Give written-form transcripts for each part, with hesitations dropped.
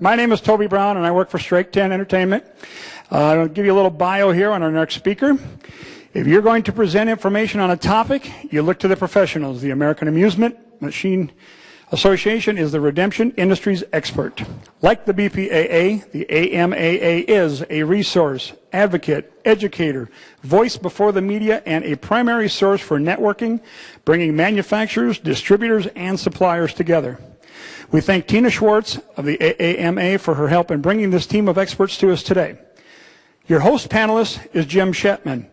My name is Toby Brown, and I work for Strike 10 Entertainment. I'll give you a little bio here on our next speaker. If you're going to present information on a topic, you look to the professionals. The American Amusement Machine Association is the redemption industry's expert. Like the BPAA, the AAMA is a resource, advocate, educator, voice before the media, and a primary source for networking, bringing manufacturers, distributors, and suppliers together. We thank Tina Schwartz of the AAMA for her help in bringing this team of experts to us today. Your host panelist is Jim Shetman.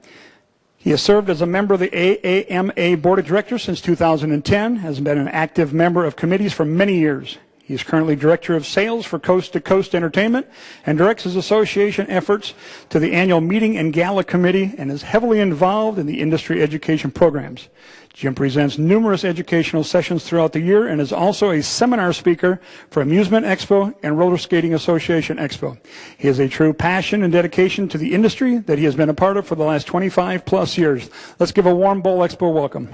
He has served as a member of the AAMA Board of Directors since 2010, has been an active member of committees for many years. He is currently Director of Sales for Coast to Coast Entertainment and directs his association efforts to the annual Meeting and Gala Committee and is heavily involved in the industry education programs. Jim presents numerous educational sessions throughout the year and is also a seminar speaker for Amusement Expo and Roller Skating Association Expo. He has a true passion and dedication to the industry that he has been a part of for the last 25 plus years. Let's give a warm Bowl Expo welcome.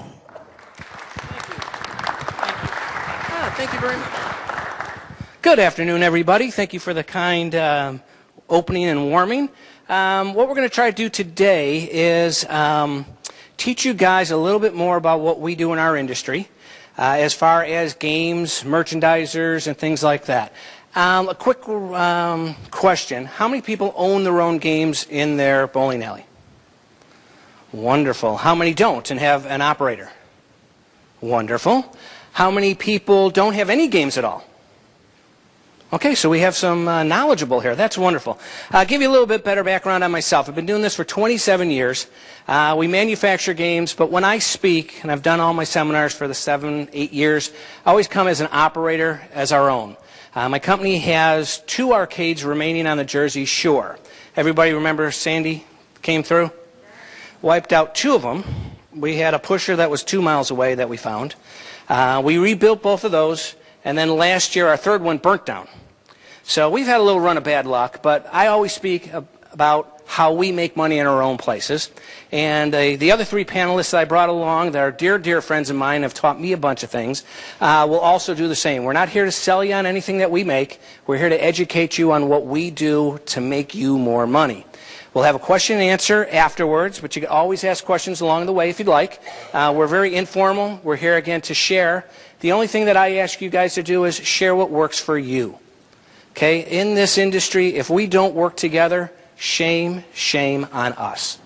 Thank you very much. Good afternoon, everybody. Thank you for the kind opening and warming. What we're going to try to do today is teach you guys a little bit more about what we do in our industry as far as games, merchandisers, and things like that. A quick question. How many people own their own games in their bowling alley? Wonderful. How many don't and have an operator? Wonderful. How many people don't have any games at all? Okay, so we have some knowledgeable here. That's wonderful. I'll give you a little bit better background on myself. I've been doing this for 27 years. We manufacture games, but when I speak, and I've done all my seminars for the 7, 8 years, I always come as an operator as our own. My company has 2 arcades remaining on the Jersey Shore. Everybody remember Sandy came through? Wiped out 2 of them. We had a pusher that was 2 miles away that we found. We rebuilt both of those. And then last year, our 3rd one burnt down. So we've had a little run of bad luck, but I always speak about how we make money in our own places. And the other 3 panelists that I brought along that are dear, dear friends of mine have taught me a bunch of things, will also do the same. We're not here to sell you on anything that we make. We're here to educate you on what we do to make you more money. We'll have a question and answer afterwards, but you can always ask questions along the way if you'd like. We're very informal. We're here again to share. The only thing that I ask you guys to do is share what works for you. Okay? In this industry, if we don't work together, shame, shame on us.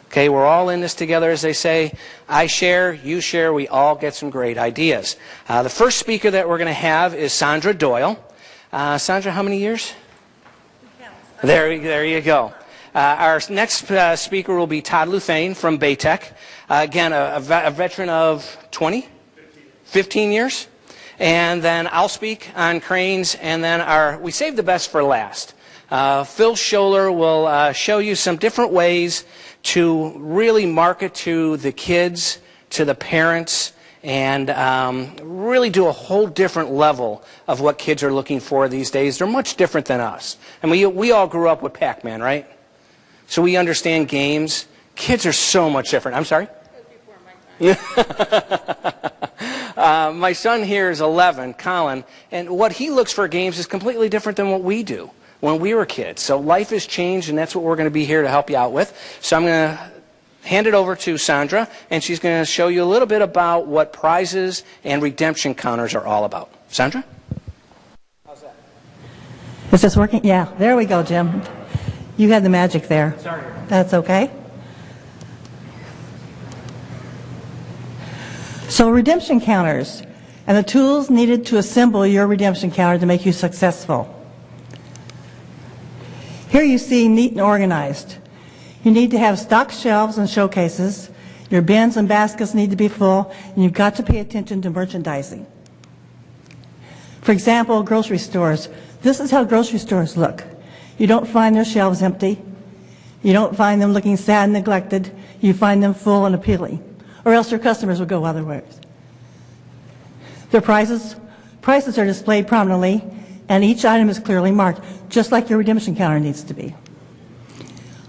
Okay? We're all in this together, as they say. I share, you share, we all get some great ideas. The first speaker that we're going to have is Sandra Doyle. Sandra, how many years? There you go. Our next speaker will be Todd Luthane from Baytech. Again, a veteran of 20? 15 years. And then I'll speak on cranes, and then we saved the best for last. Phil Scholler will show you some different ways to really market to the kids, to the parents, and really do a whole different level of what kids are looking for these days. They're much different than us. And we all grew up with Pac-Man, right? So we understand games. Kids are so much different. I'm sorry? My son here is 11, Colin, and what he looks for games is completely different than what we do when we were kids. So life has changed, and that's what we're going to be here to help you out with. So I'm going to hand it over to Sandra, and she's going to show you a little bit about what prizes and redemption counters are all about. Sandra? How's that? Is this working? Yeah, there we go, Jim. You had the magic there. Sorry. That's okay. So redemption counters and the tools needed to assemble your redemption counter to make you successful. Here you see neat and organized. You need to have stock shelves and showcases. Your bins and baskets need to be full, and you've got to pay attention to merchandising. For example, grocery stores. This is how grocery stores look. You don't find their shelves empty. You don't find them looking sad and neglected. You find them full and appealing, or else your customers will go other ways. Their prices are displayed prominently, and each item is clearly marked, just like your redemption counter needs to be.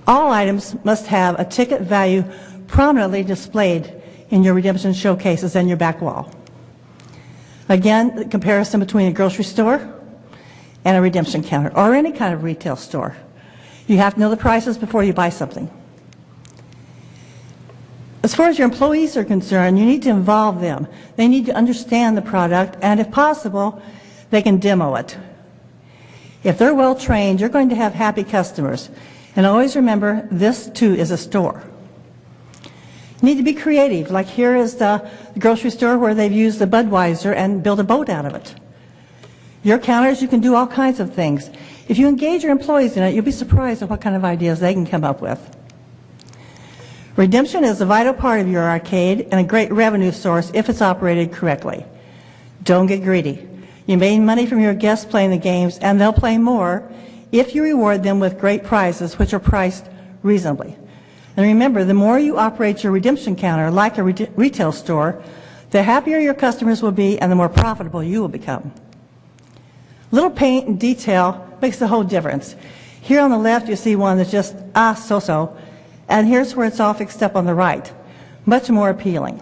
All items must have a ticket value prominently displayed in your redemption showcases and your back wall. Again, the comparison between a grocery store and a redemption counter, or any kind of retail store. You have to know the prices before you buy something. As far as your employees are concerned, you need to involve them. They need to understand the product, and if possible, they can demo it. If they're well trained, you're going to have happy customers. And always remember, this too is a store. You need to be creative. Like here is the grocery store where they've used the Budweiser and built a boat out of it. Your counters, you can do all kinds of things. If you engage your employees in it, you'll be surprised at what kind of ideas they can come up with. Redemption is a vital part of your arcade and a great revenue source if it's operated correctly. Don't get greedy. You made money from your guests playing the games, and they'll play more if you reward them with great prizes, which are priced reasonably. And remember, the more you operate your redemption counter like a retail store, the happier your customers will be and the more profitable you will become. Little paint and detail makes the whole difference. Here on the left, you see one that's just, so-so. And here's where it's all fixed up on the right. Much more appealing.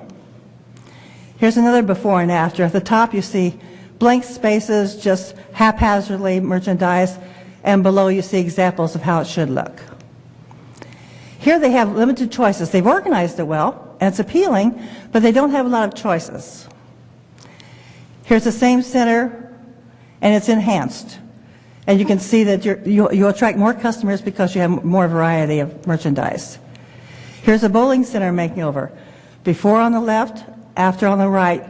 Here's another before and after. At the top you see blank spaces, just haphazardly merchandise, and below you see examples of how it should look. Here they have limited choices. They've organized it well, and it's appealing, but they don't have a lot of choices. Here's the same center, and it's enhanced. And you can see that you attract more customers because you have more variety of merchandise. Here's a bowling center makeover. Before on the left, after on the right,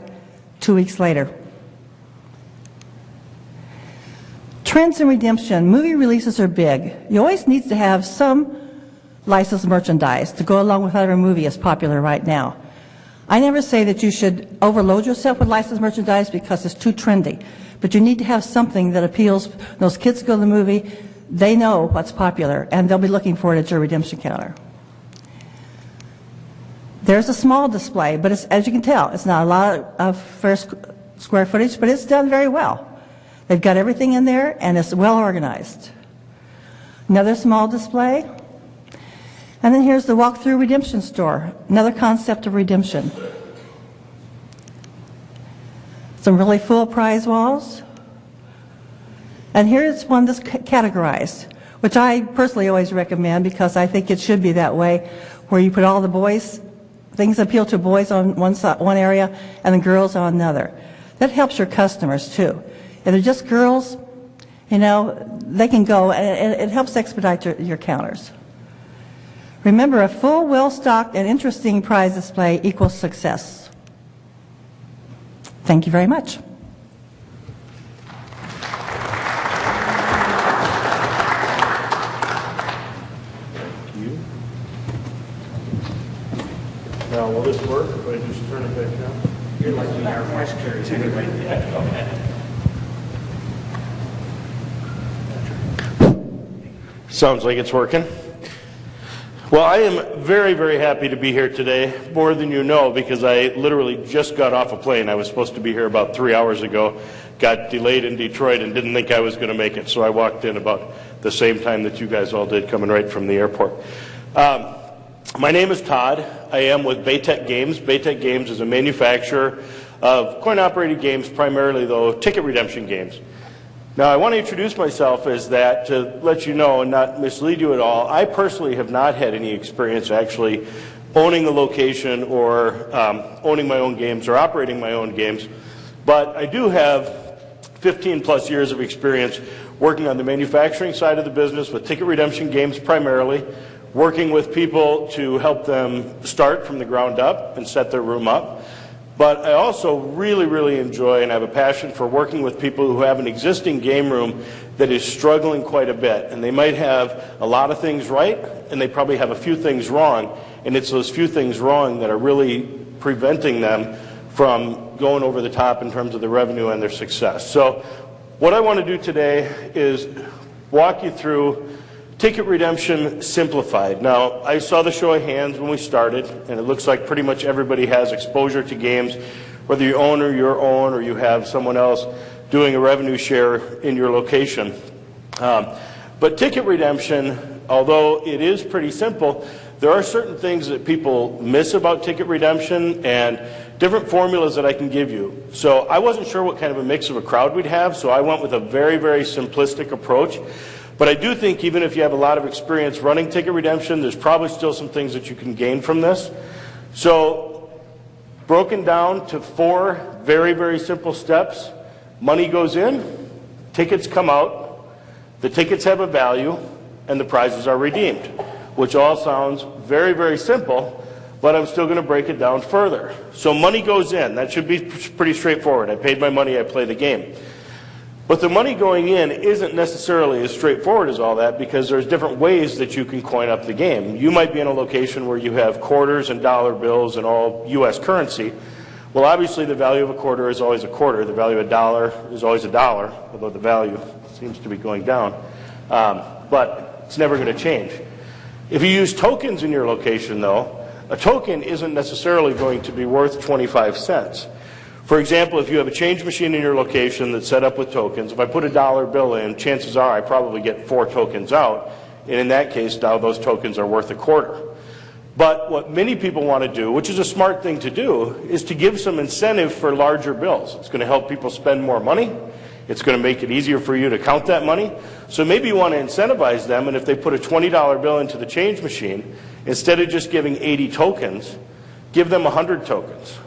2 weeks later. Trends in redemption. Movie releases are big. You always need to have some licensed merchandise to go along with whatever movie is popular right now. I never say that you should overload yourself with licensed merchandise because it's too trendy. But you need to have something that appeals. Those kids go to the movie, they know what's popular, and they'll be looking for it at your redemption counter. There's a small display, but it's, as you can tell, it's not a lot of first square footage, but it's done very well. They've got everything in there, and it's well organized. Another small display. And then here's the walk-through redemption store, another concept of redemption. Some really full prize walls. And here's one that's categorized, which I personally always recommend because I think it should be that way, where you put all the boys, things that appeal to boys on one area and the girls on another. That helps your customers too. If they're just girls, you know, they can go, and it helps expedite your counters. Remember, a full, well-stocked, and interesting prize display equals success. Thank you very much. Thank you. Now, will this work if I just turn it back down? You're like we are vice chairs anyway. Sounds like it's working. Well, I am very, very happy to be here today, more than you know, because I literally just got off a plane. I was supposed to be here about 3 hours ago, got delayed in Detroit, and didn't think I was going to make it, so I walked in about the same time that you guys all did, coming right from the airport. My name is Todd. I am with Baytech Games. Baytech Games is a manufacturer of coin-operated games, primarily, though, ticket redemption games. Now, I want to introduce myself as that to let you know and not mislead you at all. I personally have not had any experience actually owning the location or owning my own games or operating my own games, but I do have 15 plus years of experience working on the manufacturing side of the business with ticket redemption games primarily, working with people to help them start from the ground up and set their room up. But I also really, really enjoy and have a passion for working with people who have an existing game room that is struggling quite a bit. And they might have a lot of things right, and they probably have a few things wrong. And it's those few things wrong that are really preventing them from going over the top in terms of the revenue and their success. So what I want to do today is walk you through Ticket Redemption Simplified. Now, I saw the show of hands when we started, and it looks like pretty much everybody has exposure to games, whether you own or you have someone else doing a revenue share in your location. But ticket redemption, although it is pretty simple, there are certain things that people miss about ticket redemption, and different formulas that I can give you. So I wasn't sure what kind of a mix of a crowd we'd have, so I went with a very, very simplistic approach. But I do think even if you have a lot of experience running ticket redemption, there's probably still some things that you can gain from this. So broken down to 4 very, very simple steps. Money goes in, tickets come out, the tickets have a value, and the prizes are redeemed, which all sounds very, very simple, but I'm still going to break it down further. So money goes in. That should be pretty straightforward. I paid my money, I play the game. But the money going in isn't necessarily as straightforward as all that, because there's different ways that you can coin up the game. You might be in a location where you have quarters and dollar bills and all U.S. currency. Well, obviously the value of a quarter is always a quarter. The value of a dollar is always a dollar, although the value seems to be going down. But it's never going to change. If you use tokens in your location, though, a token isn't necessarily going to be worth 25 cents. For example, if you have a change machine in your location that's set up with tokens, if I put a dollar bill in, chances are I probably get 4 tokens out, and in that case, now those tokens are worth a quarter. But what many people want to do, which is a smart thing to do, is to give some incentive for larger bills. It's going to help people spend more money. It's going to make it easier for you to count that money. So maybe you want to incentivize them, and if they put a $20 bill into the change machine, instead of just giving 80 tokens, give them 100 tokens.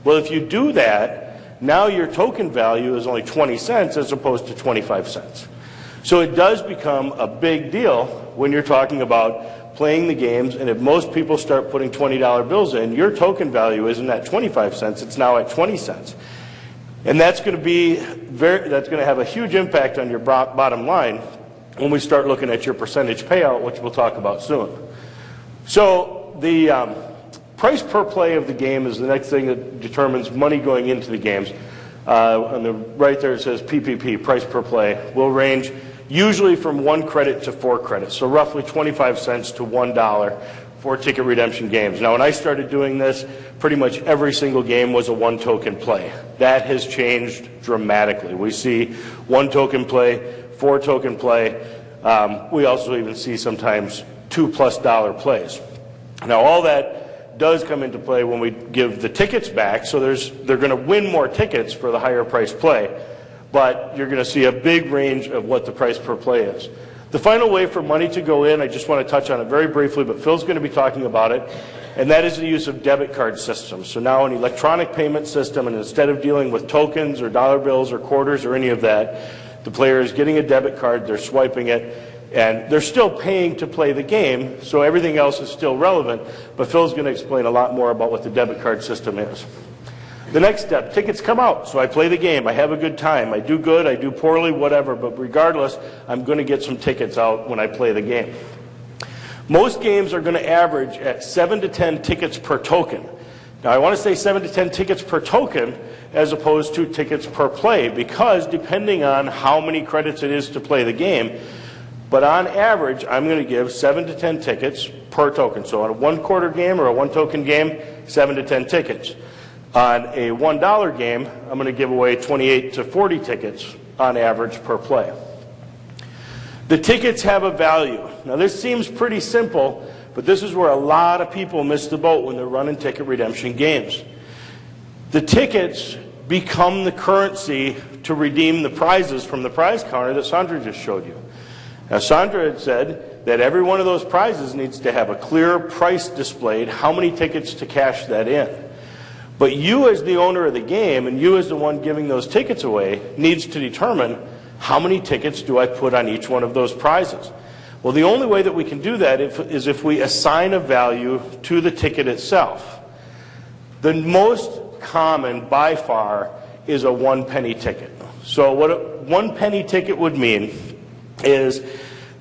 Well, if you do that, now your token value is only 20 cents as opposed to 25 cents. So it does become a big deal when you're talking about playing the games, and if most people start putting $20 bills in, your token value isn't at 25 cents, it's now at 20 cents. And that's going to have a huge impact on your bottom line when we start looking at your percentage payout, which we'll talk about soon. So the price per play of the game is the next thing that determines money going into the games. On the right there it says PPP, price per play, will range usually from 1 credit to 4 credits, so roughly 25 cents to $1 for ticket redemption games. Now when I started doing this, pretty much every single game was a 1 token play. That has changed dramatically. We see 1 token play, 4 token play. We also even see sometimes $2+ plays. Now all that does come into play when we give the tickets back, so they're going to win more tickets for the higher price play, but you're going to see a big range of what the price per play is. The final way for money to go in, I just want to touch on it very briefly, but Phil's going to be talking about it, and that is the use of debit card systems. So now an electronic payment system, and instead of dealing with tokens or dollar bills or quarters or any of that, the player is getting a debit card, they're swiping it, and they're still paying to play the game, so everything else is still relevant, but Phil's going to explain a lot more about what the debit card system is. The next step, tickets come out, so I play the game, I have a good time, I do good, I do poorly, whatever, but regardless, I'm going to get some tickets out when I play the game. Most games are going to average at 7 to 10 tickets per token. Now I want to say 7 to 10 tickets per token as opposed to tickets per play, because depending on how many credits it is to play the game, but on average, I'm going to give 7 to 10 tickets per token. So on a 1 quarter game or a 1 token game, 7 to 10 tickets. On a $1 game, I'm going to give away 28 to 40 tickets on average per play. The tickets have a value. Now this seems pretty simple, but this is where a lot of people miss the boat when they're running ticket redemption games. The tickets become the currency to redeem the prizes from the prize counter that Sandra just showed you. Now Sandra had said that every one of those prizes needs to have a clear price displayed, how many tickets to cash that in. But you as the owner of the game, and you as the one giving those tickets away, needs to determine how many tickets do I put on each one of those prizes. Well, the only way that we can do that is if we assign a value to the ticket itself. The most common, by far, is a 1 penny ticket. So what a 1 penny ticket would mean is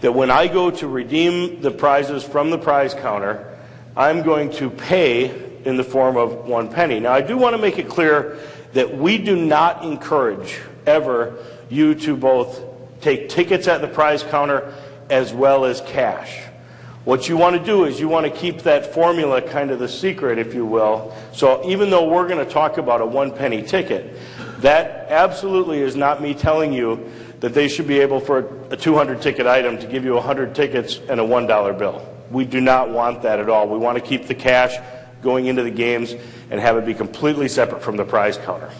that when I go to redeem the prizes from the prize counter, I'm going to pay in the form of 1 penny. Now I do want to make it clear that we do not encourage ever you to both take tickets at the prize counter as well as cash. What you want to do is you want to keep that formula kind of the secret, if you will. So even though we're going to talk about a 1 penny ticket, that absolutely is not me telling you that they should be able for a 200 ticket item to give you 100 tickets and a $1 bill. We do not want that at all. We want to keep the cash going into the games and have it be completely separate from the prize counter.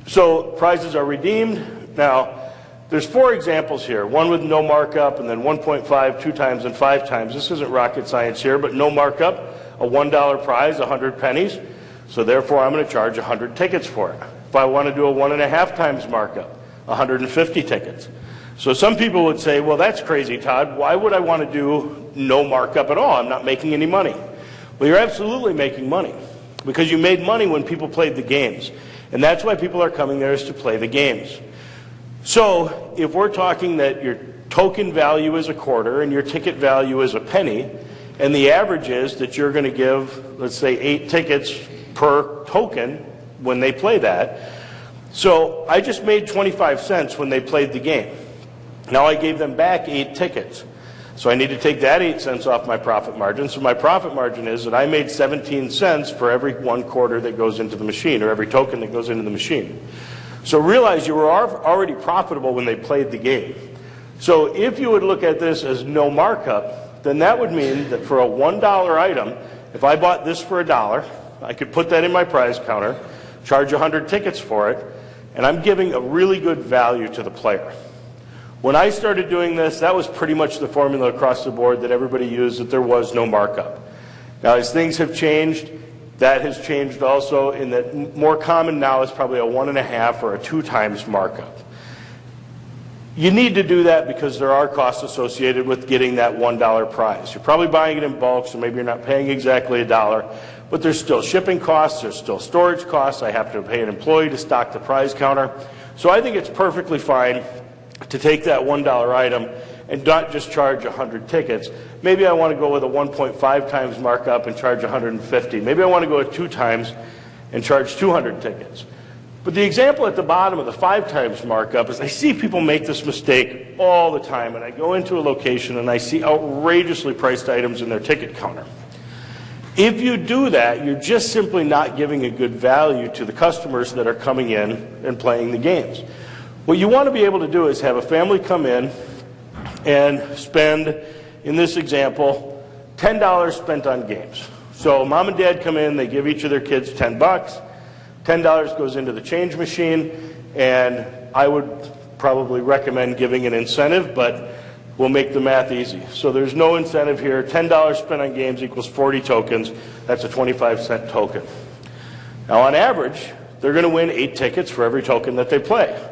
So prizes are redeemed. Now, there's 4 examples here, one with no markup and then 1.5, 2 times, and 5 times. This isn't rocket science here, but no markup, a $1 prize, 100 pennies. So therefore, I'm going to charge 100 tickets for it. If I want to do a 1.5 times markup, 150 tickets. So some people would say, well, that's crazy, Todd. Why would I want to do no markup at all? I'm not making any money. Well, you're absolutely making money because you made money when people played the games. And that's why people are coming there, is to play the games. So if we're talking that your token value is a quarter and your ticket value is a penny, and the average is that you're going to give, let's say, 8 tickets per token when they play that. So I just made 25 cents when they played the game. Now I gave them back 8 tickets. So I need to take that 8 cents off my profit margin. So my profit margin is that I made 17 cents for every 1 quarter that goes into the machine, or every token that goes into the machine. So realize you were already profitable when they played the game. So if you would look at this as no markup, then that would mean that for a $1 item, if I bought this for $1, I could put that in my prize counter, charge 100 tickets for it, and I'm giving a really good value to the player. When I started doing this, that was pretty much the formula across the board that everybody used, that there was no markup. Now, as things have changed, that has changed also, in that more common now is probably a 1.5 or a 2 times markup. You need to do that because there are costs associated with getting that $1 prize. You're probably buying it in bulk, so maybe you're not paying exactly $1, but there's still shipping costs, there's still storage costs. I have to pay an employee to stock the prize counter. So I think it's perfectly fine to take that $1 item and not just charge 100 tickets. Maybe I want to go with a 1.5 times markup and charge 150. Maybe I want to go with 2 times and charge 200 tickets. But the example at the bottom of the 5 times markup is, I see people make this mistake all the time, and I go into a location and I see outrageously priced items in their ticket counter. If you do that, you're just simply not giving a good value to the customers that are coming in and playing the games. What you want to be able to do is have a family come in and spend, in this example, $10 spent on games. So mom and dad come in, they give each of their kids $10. $10 goes into the change machine, and I would probably recommend giving an incentive, but we'll make the math easy. So there's no incentive here. $10 spent on games equals 40 tokens. That's a 25-cent token. Now on average, they're going to win 8 tickets for every token that they play.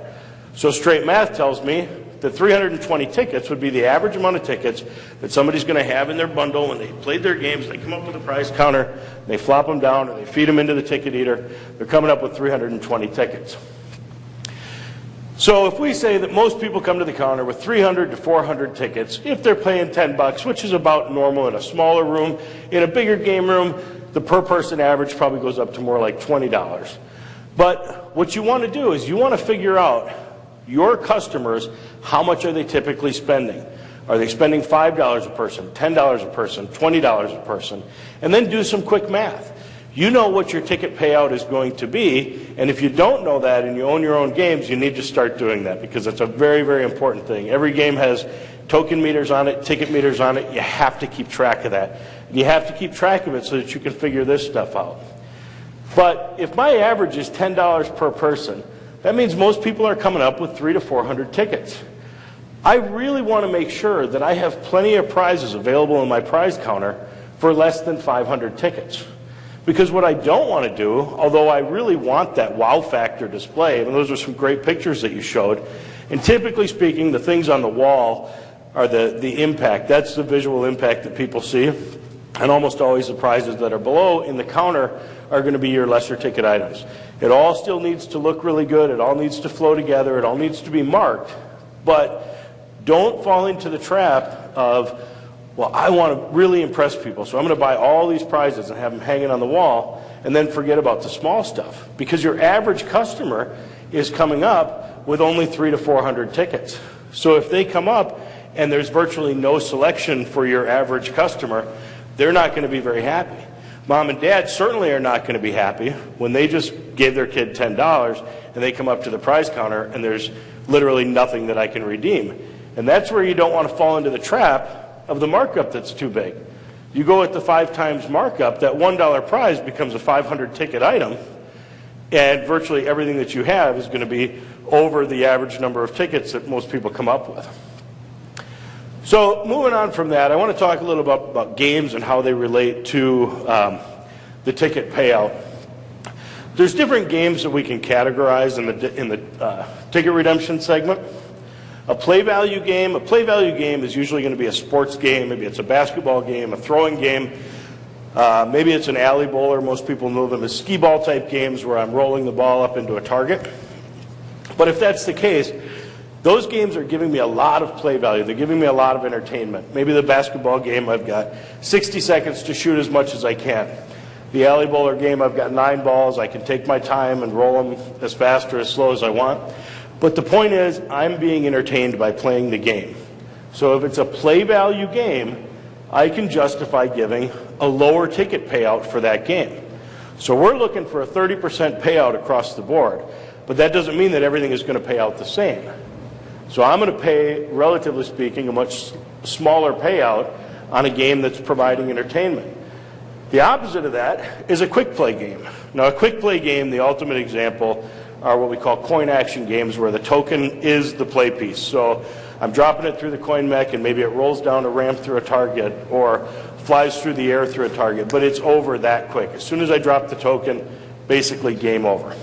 So straight math tells me that 320 tickets would be the average amount of tickets that somebody's going to have in their bundle when they played their games. They come up with a prize counter, they flop them down, or they feed them into the ticket eater. They're coming up with 320 tickets. So if we say that most people come to the counter with 300 to 400 tickets, if they're paying $10, which is about normal in a smaller room, in a bigger game room, the per person average probably goes up to more like $20. But what you want to do is you want to figure out your customers, how much are they typically spending? Are they spending $5 a person, $10 a person, $20 a person? And then do some quick math. You know what your ticket payout is going to be, and if you don't know that and you own your own games, you need to start doing that, because it's a very, very important thing. Every game has token meters on it, ticket meters on it. You have to keep track of that. And you have to keep track of it so that you can figure this stuff out. But if my average is $10 per person, that means most people are coming up with 300 to 400 tickets. I really want to make sure that I have plenty of prizes available in my prize counter for less than 500 tickets. Because what I don't want to do, although I really want that wow factor display, and those are some great pictures that you showed, and typically speaking, the things on the wall are the impact. That's the visual impact that people see. And almost always the prizes that are below in the counter are going to be your lesser ticket items. It all still needs to look really good. It all needs to flow together. It all needs to be marked. But don't fall into the trap of, well, I want to really impress people, so I'm going to buy all these prizes and have them hanging on the wall, and then forget about the small stuff. Because your average customer is coming up with only 300 to 400 tickets. So if they come up and there's virtually no selection for your average customer, they're not going to be very happy. Mom and dad certainly are not going to be happy when they just gave their kid $10 and they come up to the prize counter and there's literally nothing that I can redeem. And that's where you don't want to fall into the trap of the markup that's too big. You go at the 5 times markup, that $1 prize becomes a 500 ticket item, and virtually everything that you have is going to be over the average number of tickets that most people come up with. So moving on from that, I want to talk a little about games and how they relate to the ticket payout. There's different games that we can categorize in the ticket redemption segment. A play value game is usually going to be a sports game. Maybe it's a basketball game, a throwing game. Maybe it's an alley bowler. Most people know them as skee ball type games where I'm rolling the ball up into a target. But if that's the case, those games are giving me a lot of play value. They're giving me a lot of entertainment. Maybe the basketball game, I've got 60 seconds to shoot as much as I can. The alley bowler game, I've got 9 balls. I can take my time and roll them as fast or as slow as I want. But the point is, I'm being entertained by playing the game. So if it's a play value game, I can justify giving a lower ticket payout for that game. So we're looking for a 30% payout across the board. But that doesn't mean that everything is going to pay out the same. So I'm going to pay, relatively speaking, a much smaller payout on a game that's providing entertainment. The opposite of that is a quick play game. Now, a quick play game, the ultimate example, are what we call coin action games where the token is the play piece. So I'm dropping it through the coin mech and maybe it rolls down a ramp through a target or flies through the air through a target, but it's over that quick. As soon as I drop the token, basically game over.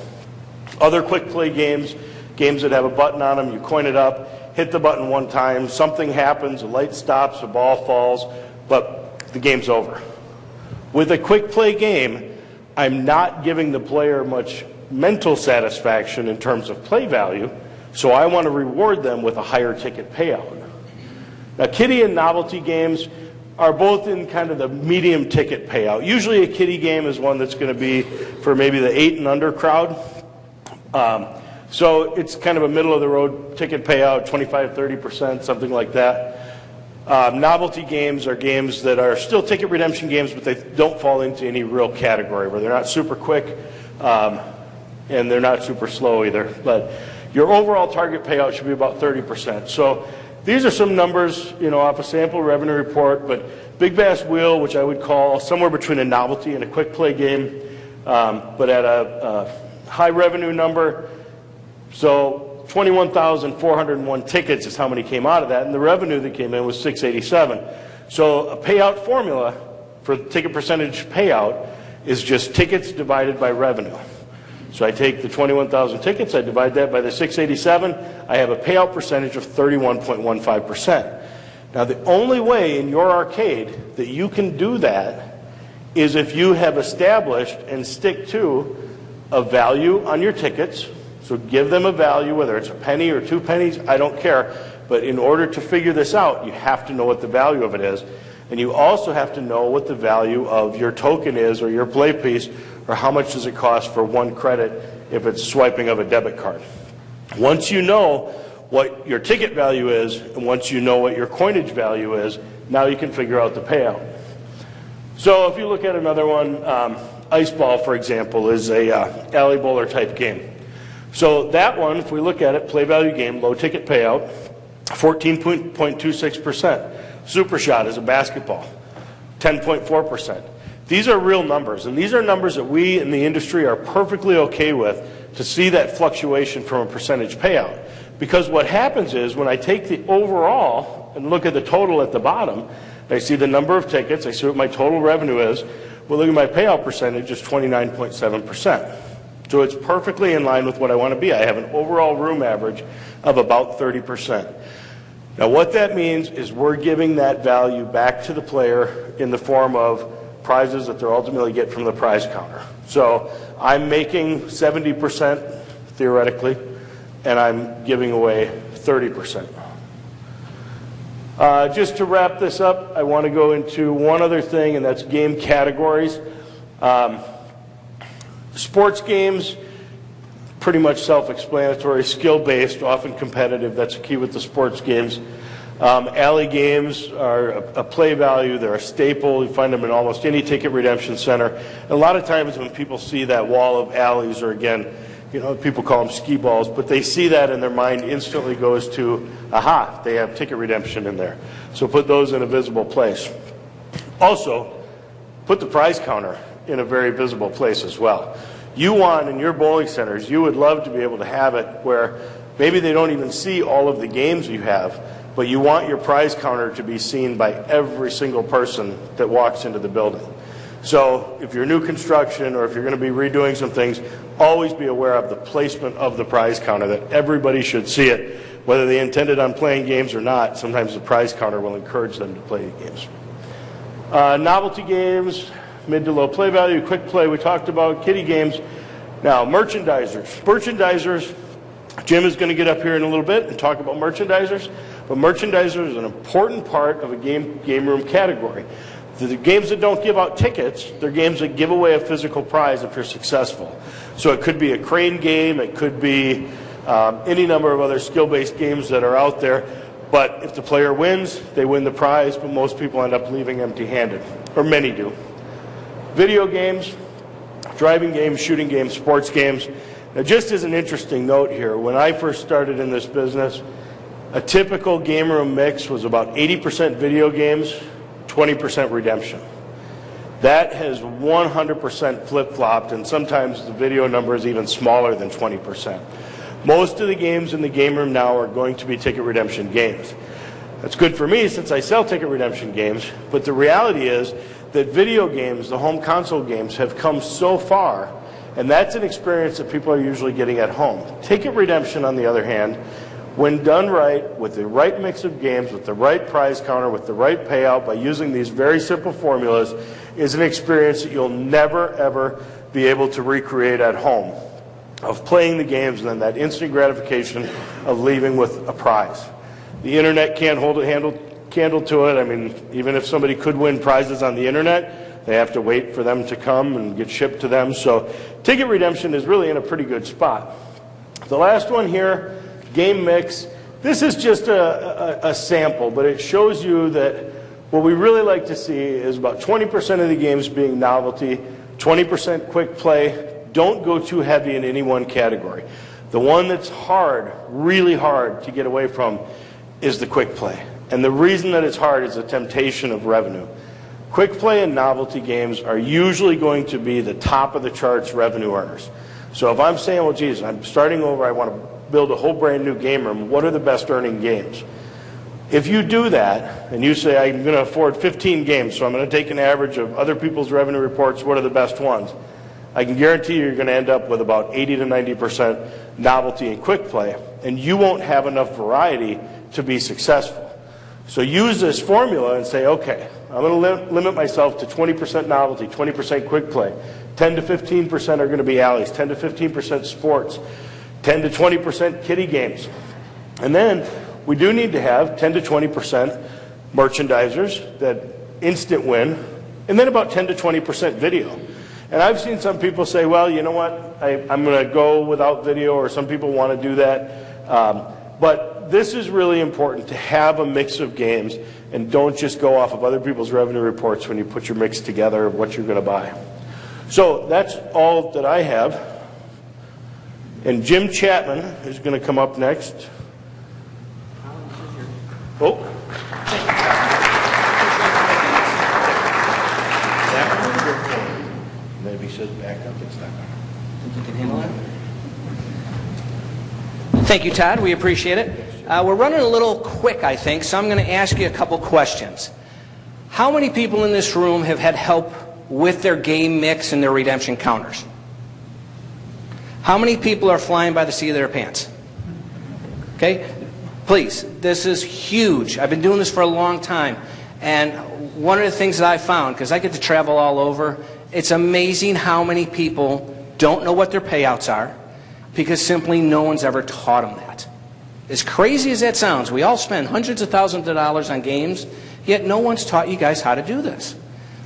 Other quick play games, games that have a button on them, you coin it up, hit the button one time, something happens, a light stops, a ball falls, but the game's over. With a quick play game, I'm not giving the player much mental satisfaction in terms of play value, so I want to reward them with a higher ticket payout. Now, kiddie and novelty games are both in kind of the medium ticket payout. Usually a kiddie game is one that's going to be for maybe the 8 and under crowd. So it's kind of a middle of the road ticket payout, 25, 30%, something like that. Novelty games are games that are still ticket redemption games, but they don't fall into any real category, where they're not super quick and they're not super slow either. But your overall target payout should be about 30%. So these are some numbers, off a sample revenue report, but Big Bass Wheel, which I would call somewhere between a novelty and a quick play game, but at a high revenue number. So 21,401 tickets is how many came out of that, and the revenue that came in was 687. So a payout formula for ticket percentage payout is just tickets divided by revenue. So I take the 21,000 tickets, I divide that by the 687, I have a payout percentage of 31.15%. Now the only way in your arcade that you can do that is if you have established and stick to a value on your tickets. So give them a value, whether it's a penny or 2 pennies, I don't care. But in order to figure this out, you have to know what the value of it is. And you also have to know what the value of your token is or your play piece, or how much does it cost for 1 credit if it's swiping of a debit card. Once you know what your ticket value is, and once you know what your coinage value is, now you can figure out the payout. So if you look at another one, Ice Ball, for example, is a alley bowler type game. So that one, if we look at it, play value game, low ticket payout, 14.26%. Super Shot is a basketball, 10.4%. These are real numbers, and these are numbers that we in the industry are perfectly okay with to see that fluctuation from a percentage payout. Because what happens is when I take the overall and look at the total at the bottom, I see the number of tickets, I see what my total revenue is. Well, look at my payout percentage is 29.7%. So it's perfectly in line with what I want to be. I have an overall room average of about 30%. Now what that means is we're giving that value back to the player in the form of prizes that they'll ultimately get from the prize counter. So I'm making 70% theoretically, and I'm giving away 30%. Just to wrap this up, I want to go into one other thing, and that's game categories. Sports games, pretty much self-explanatory, skill-based, often competitive. That's the key with the sports games. Alley games are a play value. They're a staple. You find them in almost any ticket redemption center. And a lot of times when people see that wall of alleys, or again, people call them skee balls, but they see that and their mind instantly goes to, aha, they have ticket redemption in there. So put those in a visible place. Also, put the prize counter in a very visible place as well. You want in your bowling centers, you would love to be able to have it where maybe they don't even see all of the games you have, but you want your prize counter to be seen by every single person that walks into the building. So if you're new construction or if you're going to be redoing some things, always be aware of the placement of the prize counter, that everybody should see it. Whether they intended on playing games or not, sometimes the prize counter will encourage them to play games. Novelty games, mid to low play value, quick play we talked about, kiddie games. Now, merchandisers. Merchandisers, Jim is going to get up here in a little bit and talk about merchandisers, but merchandisers is an important part of a game room category. The games that don't give out tickets, they're games that give away a physical prize if you're successful. So it could be a crane game, it could be any number of other skill-based games that are out there. But if the player wins, they win the prize, but most people end up leaving empty-handed, or many do. Video games, driving games, shooting games, sports games. Now, just as an interesting note here, when I first started in this business, a typical game room mix was about 80% video games, 20% redemption. That has 100% flip-flopped, and sometimes the video number is even smaller than 20%. Most of the games in the game room now are going to be ticket redemption games. That's good for me since I sell ticket redemption games, but the reality is that video games, the home console games, have come so far, and that's an experience that people are usually getting at home. Ticket redemption, on the other hand, when done right, with the right mix of games, with the right prize counter, with the right payout, by using these very simple formulas, is an experience that you'll never, ever be able to recreate at home, of playing the games and then that instant gratification of leaving with a prize. The internet can't hold a candle to it. I mean, even if somebody could win prizes on the internet, they have to wait for them to come and get shipped to them. So ticket redemption is really in a pretty good spot. The last one here, game mix. This is just a sample, but it shows you that what we really like to see is about 20% of the games being novelty, 20% quick play. Don't go too heavy in any one category. The one that's hard, really hard to get away from is the quick play. And the reason that it's hard is the temptation of revenue. Quick play and novelty games are usually going to be the top of the charts revenue earners. So if I'm saying, well, geez, I'm starting over, I want to build a whole brand new game room, what are the best earning games? If you do that, and you say, I'm going to afford 15 games, so I'm going to take an average of other people's revenue reports, what are the best ones? I can guarantee you're going to end up with about 80 to 90% novelty and quick play, and you won't have enough variety to be successful. So use this formula and say, okay, I'm going to limit myself to 20% novelty, 20% quick play. 10 to 15% are going to be alleys, 10 to 15% sports, 10 to 20% kiddie games. And then we do need to have 10 to 20% merchandisers, that instant win, and then about 10 to 20% video. And I've seen some people say, well, you know what, I'm going to go without video, or some people want to do that. But this is really important, to have a mix of games, and don't just go off of other people's revenue reports when you put your mix together of what you're going to buy. So that's all that I have. And Jim Chapman is going to come up next. Oh. Maybe says back up. It's not. You can handle it. Thank you, Todd. We appreciate it. We're running a little quick, I think, so I'm going to ask you a couple questions. How many people in this room have had help with their game mix and their redemption counters? How many people are flying by the seat of their pants? Okay? Please, this is huge. I've been doing this for a long time, and one of the things that I found, because I get to travel all over, it's amazing how many people don't know what their payouts are because simply no one's ever taught them that. As crazy as that sounds, we all spend hundreds of thousands of dollars on games, yet no one's taught you guys how to do this.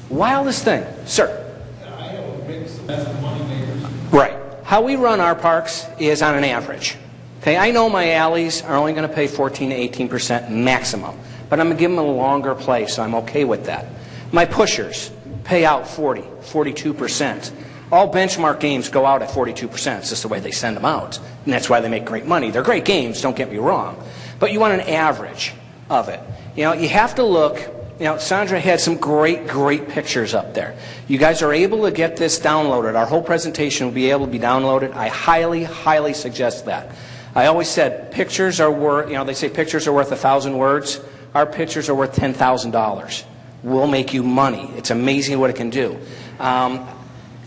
Wildest thing. Sir? I have a big set of money makers. Right. How we run our parks is on an average. Okay, I know my alleys are only going to pay 14 to 18% maximum, but I'm going to give them a longer play, so I'm okay with that. My pushers pay out 40, 42%. All benchmark games go out at 42%. It's just the way they send them out, and that's why they make great money. They're great games, don't get me wrong, but you want an average of it. You know, you have to look Sandra had some great pictures up there. You guys are able to get this downloaded. Our whole presentation will be able to be downloaded. I highly suggest that. I always said pictures are worth, they say pictures are worth 1,000 words. Our pictures are worth $10,000. We'll make you money. It's amazing what it can do.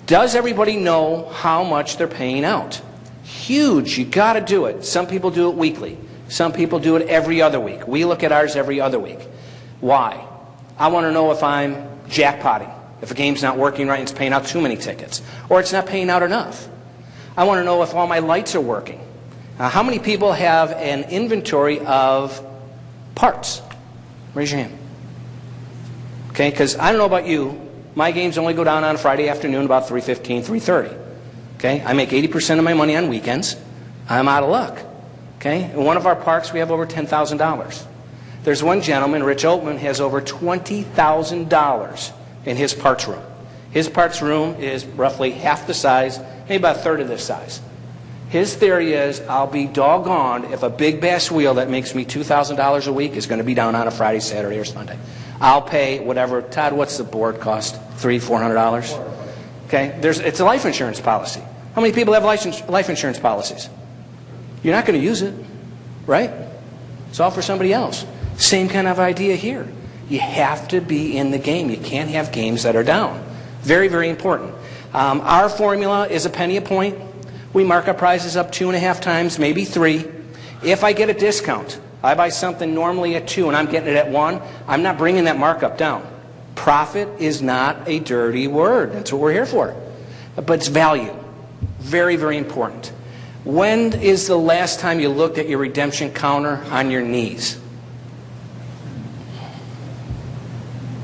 Does everybody know how much they're paying out? Huge. You got to do it. Some people do it weekly. Some people do it every other week. We look at ours every other week. Why? I want to know if I'm jackpotting, if a game's not working right and it's paying out too many tickets, or it's not paying out enough. I want to know if all my lights are working. How many people have an inventory of parts? Raise your hand. Okay, because I don't know about you, my games only go down on Friday afternoon about 3:15, 3:30. Okay, I make 80% of my money on weekends. I'm out of luck. Okay, in one of our parks we have over $10,000. There's one gentleman, Rich Oatman, has over $20,000 in his parts room. His parts room is roughly half the size, maybe about a third of this size. His theory is, I'll be doggone if a big bass wheel that makes me $2,000 a week is going to be down on a Friday, Saturday, or Sunday. I'll pay whatever. Todd, what's the board cost? $300-400? Okay, it's a life insurance policy. How many people have life insurance policies? You're not going to use it, right? It's all for somebody else. Same kind of idea here. You have to be in the game. You can't have games that are down. Very important. Our formula is a penny a point. We mark our prices up 2.5 times, maybe 3. If I get a discount, I buy something normally at 2 and I'm getting it at 1, I'm not bringing that markup down. Profit is not a dirty word. That's what we're here for. But it's value. Very important. When is the last time you looked at your redemption counter on your knees?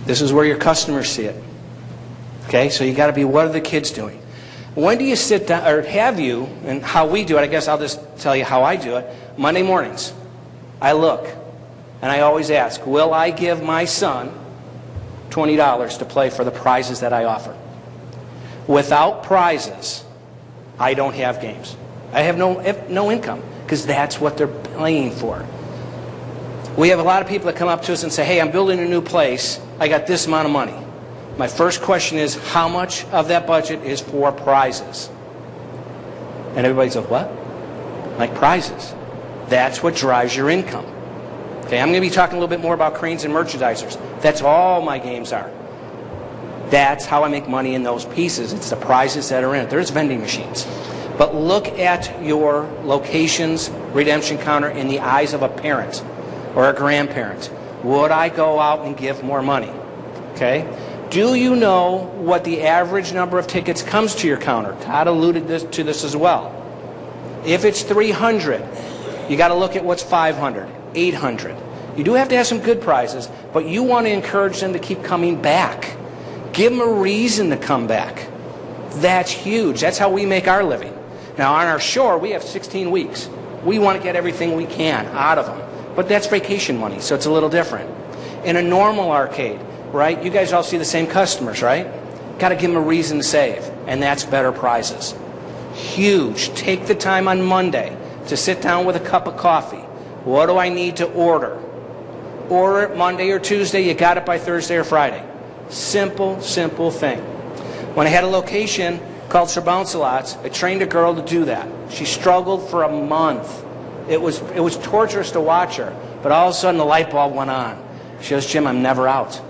This is where your customers see it. Okay, so you got to be, what are the kids doing? When do you sit down, or have you, and how we do it, I guess I'll just tell you how I do it. Monday mornings, I look, and I always ask, will I give my son $20 to play for the prizes that I offer? Without prizes, I don't have games. I have no income, because that's what they're playing for. We have a lot of people that come up to us and say, hey, I'm building a new place. I got this amount of money. My first question is, how much of that budget is for prizes? And everybody says, what? Like prizes. That's what drives your income. Okay, I'm going to be talking a little bit more about cranes and merchandisers. That's all my games are. That's how I make money in those pieces. It's the prizes that are in it. There's vending machines. But look at your location's redemption counter in the eyes of a parent or a grandparent. Would I go out and give more money? Okay? Do you know what the average number of tickets comes to your counter? Todd alluded to this as well. If it's 300, you got to look at what's 500, 800. You do have to have some good prizes, but you want to encourage them to keep coming back. Give them a reason to come back. That's huge. That's how we make our living. Now, on our shore, we have 16 weeks. We want to get everything we can out of them. But that's vacation money, so it's a little different. In a normal arcade, right, you guys all see the same customers, right? Got to give them a reason to save, and that's better prizes. Huge. Take the time on Monday to sit down with a cup of coffee. What do I need to order? Order it Monday or Tuesday. You got it by Thursday or Friday. Simple thing. When I had a location called Sir Bounce-A-Lots, I trained a girl to do that. She struggled for a month. It was torturous to watch her, but all of a sudden the light bulb went on. She goes, Jim, I'm never out.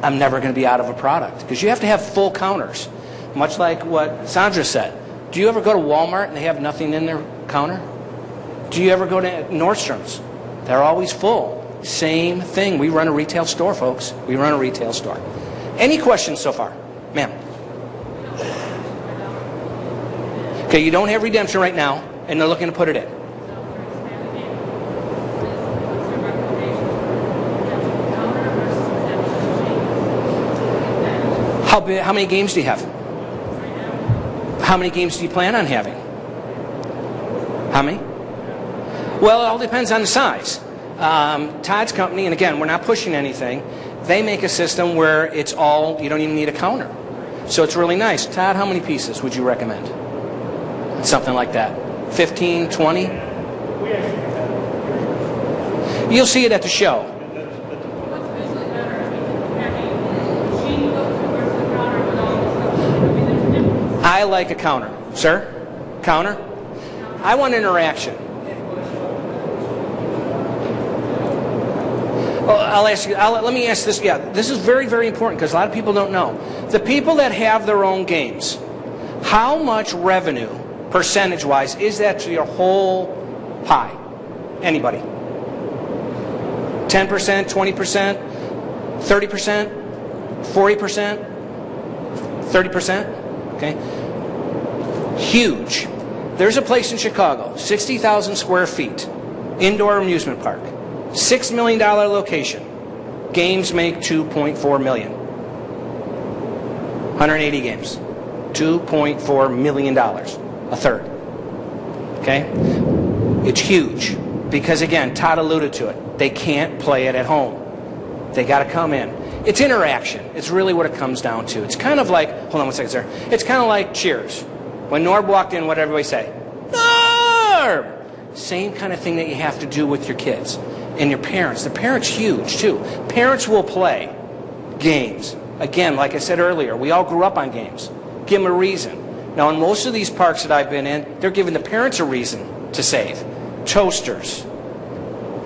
I'm never going to be out of a product. Because you have to have full counters. Much like what Sandra said. Do you ever go to Walmart and they have nothing in their counter? Do you ever go to Nordstrom's? They're always full. Same thing. We run a retail store, folks. We run a retail store. Any questions so far? Ma'am. Okay, you don't have redemption right now, and they're looking to put it in. How many games do you have? How many games do you plan on having? How many? Well, it all depends on the size. Todd's company, and again, we're not pushing anything, they make a system where it's all, you don't even need a counter. So it's really nice. Todd, how many pieces would you recommend? Something like that. 15, 20? You'll see it at the show. I like a counter. Sir? Counter? I want interaction. Well, let me ask this. Yeah, this is very, very important because a lot of people don't know. The people that have their own games, how much revenue, percentage-wise, is that to your whole pie? Anybody? 10%, 20%, 30%, 40%, 30%? Okay. Huge. There's a place in Chicago, 60,000 square feet, indoor amusement park, $6 million location. Games make $2.4 million. 180 games. $2.4 million. A third. Okay? It's huge. Because again, Todd alluded to it. They can't play it at home. They got to come in. It's interaction. It's really what it comes down to. It's kind of like, hold on one second, sir. It's kind of like Cheers. When Norb walked in, what did everybody say? Norb! Same kind of thing that you have to do with your kids and your parents. The parents huge too. Parents will play games. Again, like I said earlier, we all grew up on games. Give them a reason. Now, in most of these parks that I've been in, they're giving the parents a reason to save. Toasters.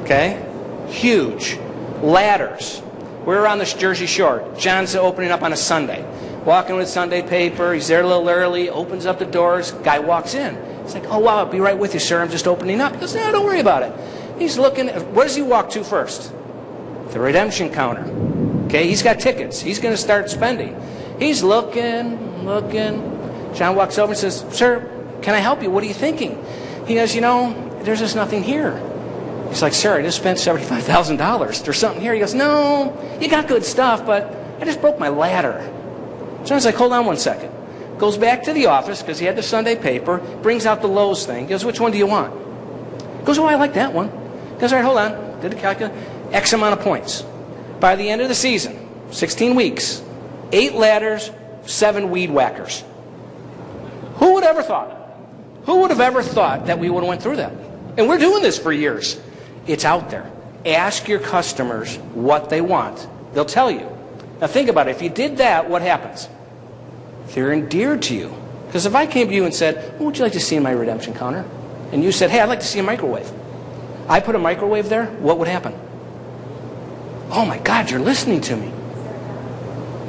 Okay? Huge. Ladders. We're on the Jersey Shore. John's opening up on a Sunday. Walking with Sunday paper. He's there a little early. Opens up the doors. Guy walks in. He's like, oh, wow, I'll be right with you, sir. I'm just opening up. He goes, no, don't worry about it. He's looking. What does he walk to first? The redemption counter. Okay? He's got tickets. He's going to start spending. He's looking. John walks over and says, sir, can I help you? What are you thinking? He goes, you know, there's just nothing here. He's like, sir, I just spent $75,000. There's something here. He goes, no, you got good stuff, but I just broke my ladder. John's like, hold on one second. Goes back to the office because he had the Sunday paper, brings out the Lowe's thing. He goes, which one do you want? He goes, oh, I like that one. He goes, all right, hold on. Did a calculation. X amount of points. By the end of the season, 16 weeks, 8 ladders, 7 weed whackers. Who would ever thought? Who would have ever thought that we would have went through that? And we're doing this for years. It's out there. Ask your customers what they want. They'll tell you. Now think about it. If you did that, what happens? They're endeared to you. Because if I came to you and said, what would you like to see in my redemption counter? And you said, hey, I'd like to see a microwave. I put a microwave there, what would happen? Oh my God, you're listening to me.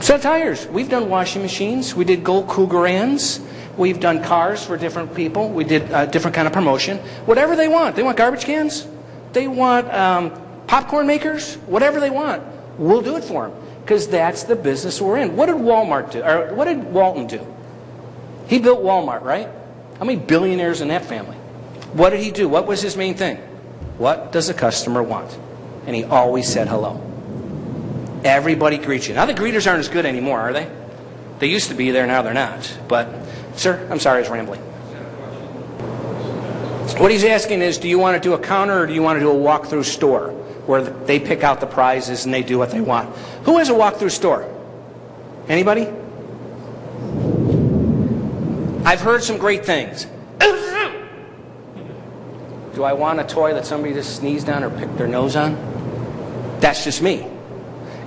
Set of tires. We've done washing machines. We did Gold Cougarans. We've done cars for different people. We did a different kind of promotion. Whatever they want. They want garbage cans. They want popcorn makers. Whatever they want. We'll do it for them. Because that's the business we're in. What did Walmart do? Or what did Walton do? He built Walmart, right? How many billionaires in that family? What did he do? What was his main thing? What does the customer want? And he always said hello. Everybody greets you. Now the greeters aren't as good anymore, are they? They used to be there, now they're not. But, sir, I'm sorry I was rambling. What he's asking is, do you want to do a counter or do you want to do a walk-through store where they pick out the prizes and they do what they want? Who has a walk-through store? Anybody? I've heard some great things. Do I want a toy that somebody just sneezed on or picked their nose on? That's just me.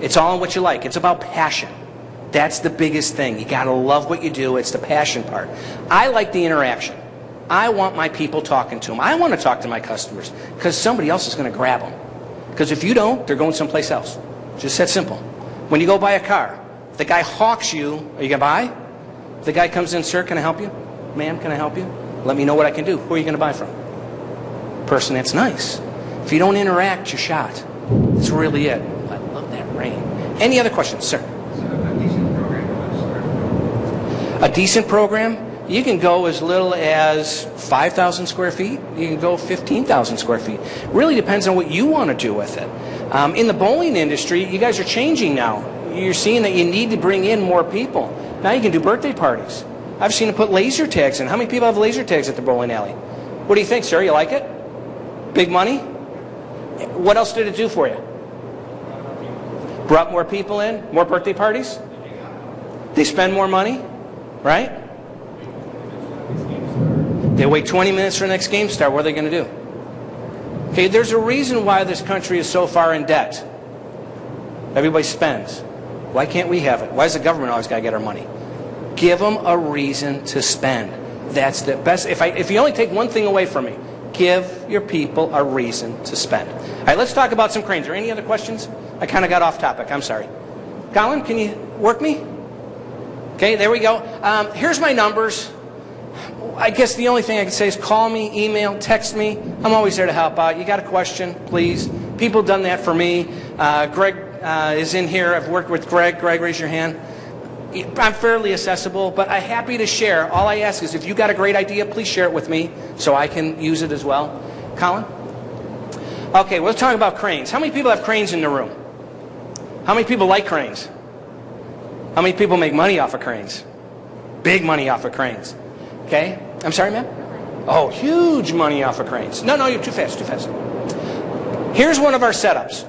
It's all in what you like. It's about passion. That's the biggest thing. You got to love what you do. It's the passion part. I like the interaction. I want my people talking to them. I want to talk to my customers because somebody else is going to grab them. Because if you don't, they're going someplace else. Just that simple. When you go buy a car, if the guy hawks you, are you going to buy? If the guy comes in, sir, can I help you? Ma'am, can I help you? Let me know what I can do. Who are you going to buy from? Person that's nice. If you don't interact, you're shot. That's really it. I love that rain. Any other questions, sir? A decent program, you can go as little as 5,000 square feet. You can go 15,000 square feet. Really depends on what you want to do with it. In the bowling industry, you guys are changing now. You're seeing that you need to bring in more people. Now you can do birthday parties. I've seen them put laser tags in. How many people have laser tags at the bowling alley? What do you think, sir? You like it? Big money? What else did it do for you? Brought more people in? More birthday parties? They spend more money? Right? They wait 20 minutes for the next game start. What are they going to do? Okay, there's a reason why this country is so far in debt. Everybody spends. Why can't we have it? Why does the government always got to get our money? Give them a reason to spend. That's the best. If you only take one thing away from me, give your people a reason to spend. All right, let's talk about some cranes. Are there any other questions? I kind of got off topic. I'm sorry. Colin, can you work me? Okay, there we go. Here's my numbers. I guess the only thing I can say is call me, email, text me. I'm always there to help out. You got a question, please. People have done that for me. Greg is in here. I've worked with Greg. Greg, raise your hand. I'm fairly accessible, but I'm happy to share. All I ask is if you got a great idea, please share it with me so I can use it as well. Colin? Okay, let's talk about cranes. How many people have cranes in the room? How many people like cranes? How many people make money off of cranes? Big money off of cranes. Okay? I'm sorry, ma'am? Oh, huge money off of cranes. No, you're too fast, too fast. Here's one of our setups.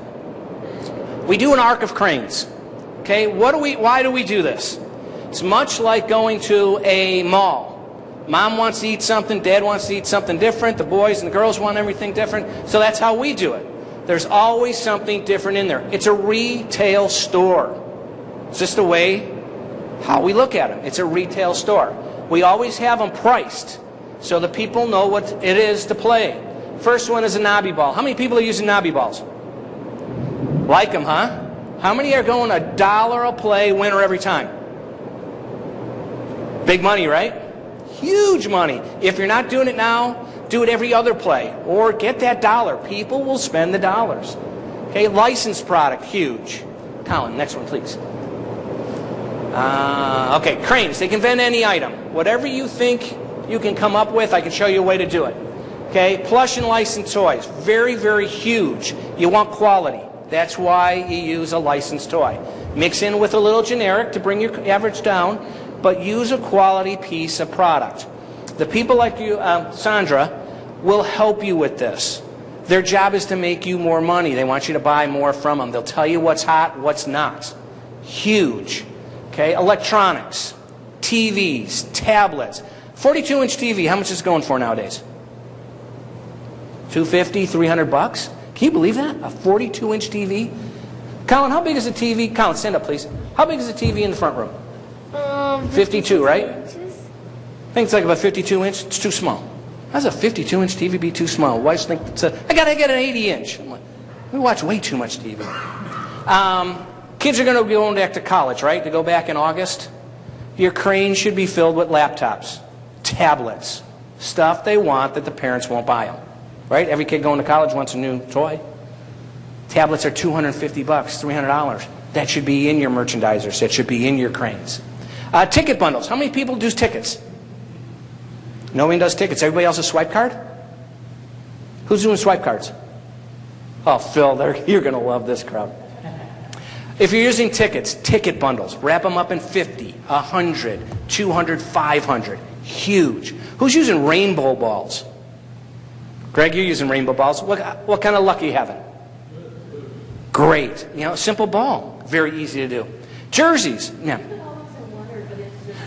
We do an arc of cranes. Okay? Why do we do this? It's much like going to a mall. Mom wants to eat something, Dad wants to eat something different, the boys and the girls want everything different, so that's how we do it. There's always something different in there. It's a retail store. It's just the way how we look at them. It's a retail store. We always have them priced so the people know what it is to play. First one is a knobby ball. How many people are using knobby balls? Like them, huh? How many are going $1 a play, winner every time? Big money, right? Huge money. If you're not doing it now, do it every other play. Or get that dollar. People will spend the dollars. Okay, licensed product, huge. Colin, next one, please. Okay, cranes. They can vend any item. Whatever you think you can come up with, I can show you a way to do it. Okay, plush and licensed toys. Very, very huge. You want quality. That's why you use a licensed toy. Mix in with a little generic to bring your average down, but use a quality piece of product. The people like you, Sandra, will help you with this. Their job is to make you more money. They want you to buy more from them. They'll tell you what's hot, what's not. Huge. Okay, electronics, TVs, tablets. 42-inch TV, how much is it going for nowadays? $250, $300? Can you believe that? A 42-inch TV? Colin, how big is a TV? Colin, stand up, please. How big is a TV in the front room? 52, right? Inches. I think it's like about 52-inch. It's too small. How's a 52-inch TV be too small? Wives think I gotta get an 80-inch. I'm like, we watch way too much TV. Kids are going to be going back to college, right? To go back in August. Your crane should be filled with laptops, tablets, stuff they want that the parents won't buy them. Right? Every kid going to college wants a new toy. Tablets are $250, $300. That should be in your merchandisers. That should be in your cranes. Ticket bundles. How many people do tickets? No one does tickets. Everybody else a swipe card? Who's doing swipe cards? Oh, Phil, you're going to love this crowd. If you're using tickets, ticket bundles, wrap them up in 50, 100, 200, 500. Huge. Who's using rainbow balls? Greg, you're using rainbow balls. What kind of luck are you having? Great. You know, simple ball. Very easy to do. Jerseys. Yeah.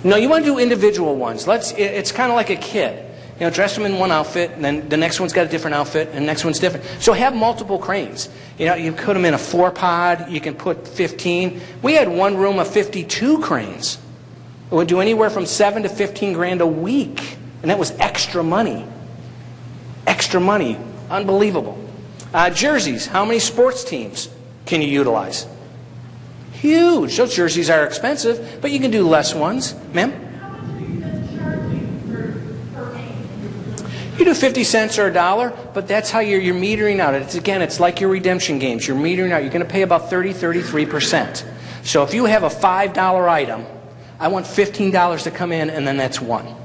No, you want to do individual ones. It's kind of like a kid. You know, dress them in one outfit, and then the next one's got a different outfit, and the next one's different. So have multiple cranes. You know, you put them in a 4-pod. You can put 15. We had one room of 52 cranes. It would do anywhere from $7 to $15 grand a week, and that was extra money. Extra money. Unbelievable. Jerseys. How many sports teams can you utilize? Huge. Those jerseys are expensive, but you can do less ones. Ma'am? How much are you guys charging per name? You do 50 cents or $1, but that's how you're metering out. It's like your redemption games. You're metering out. You're going to pay about 33%. So if you have a $5 item, I want $15 to come in, and then that's one.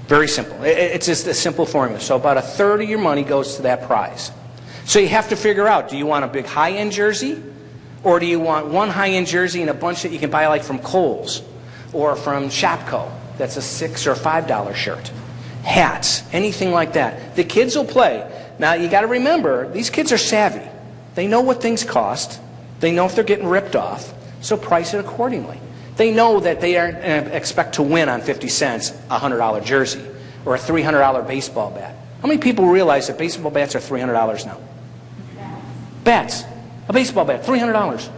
Very simple. It's just a simple formula. So about a third of your money goes to that prize. So you have to figure out, do you want a big high-end jersey? Or do you want one high-end jersey and a bunch that you can buy like from Kohl's or from Shopko? That's a $6 or $5 shirt. Hats, anything like that. The kids will play. Now you got to remember, these kids are savvy. They know what things cost. They know if they're getting ripped off. So price it accordingly. They know that they aren't expect to win on 50 cents a $100 jersey or a $300 baseball bat. How many people realize that baseball bats are $300 now? Bats. A baseball bat, $300.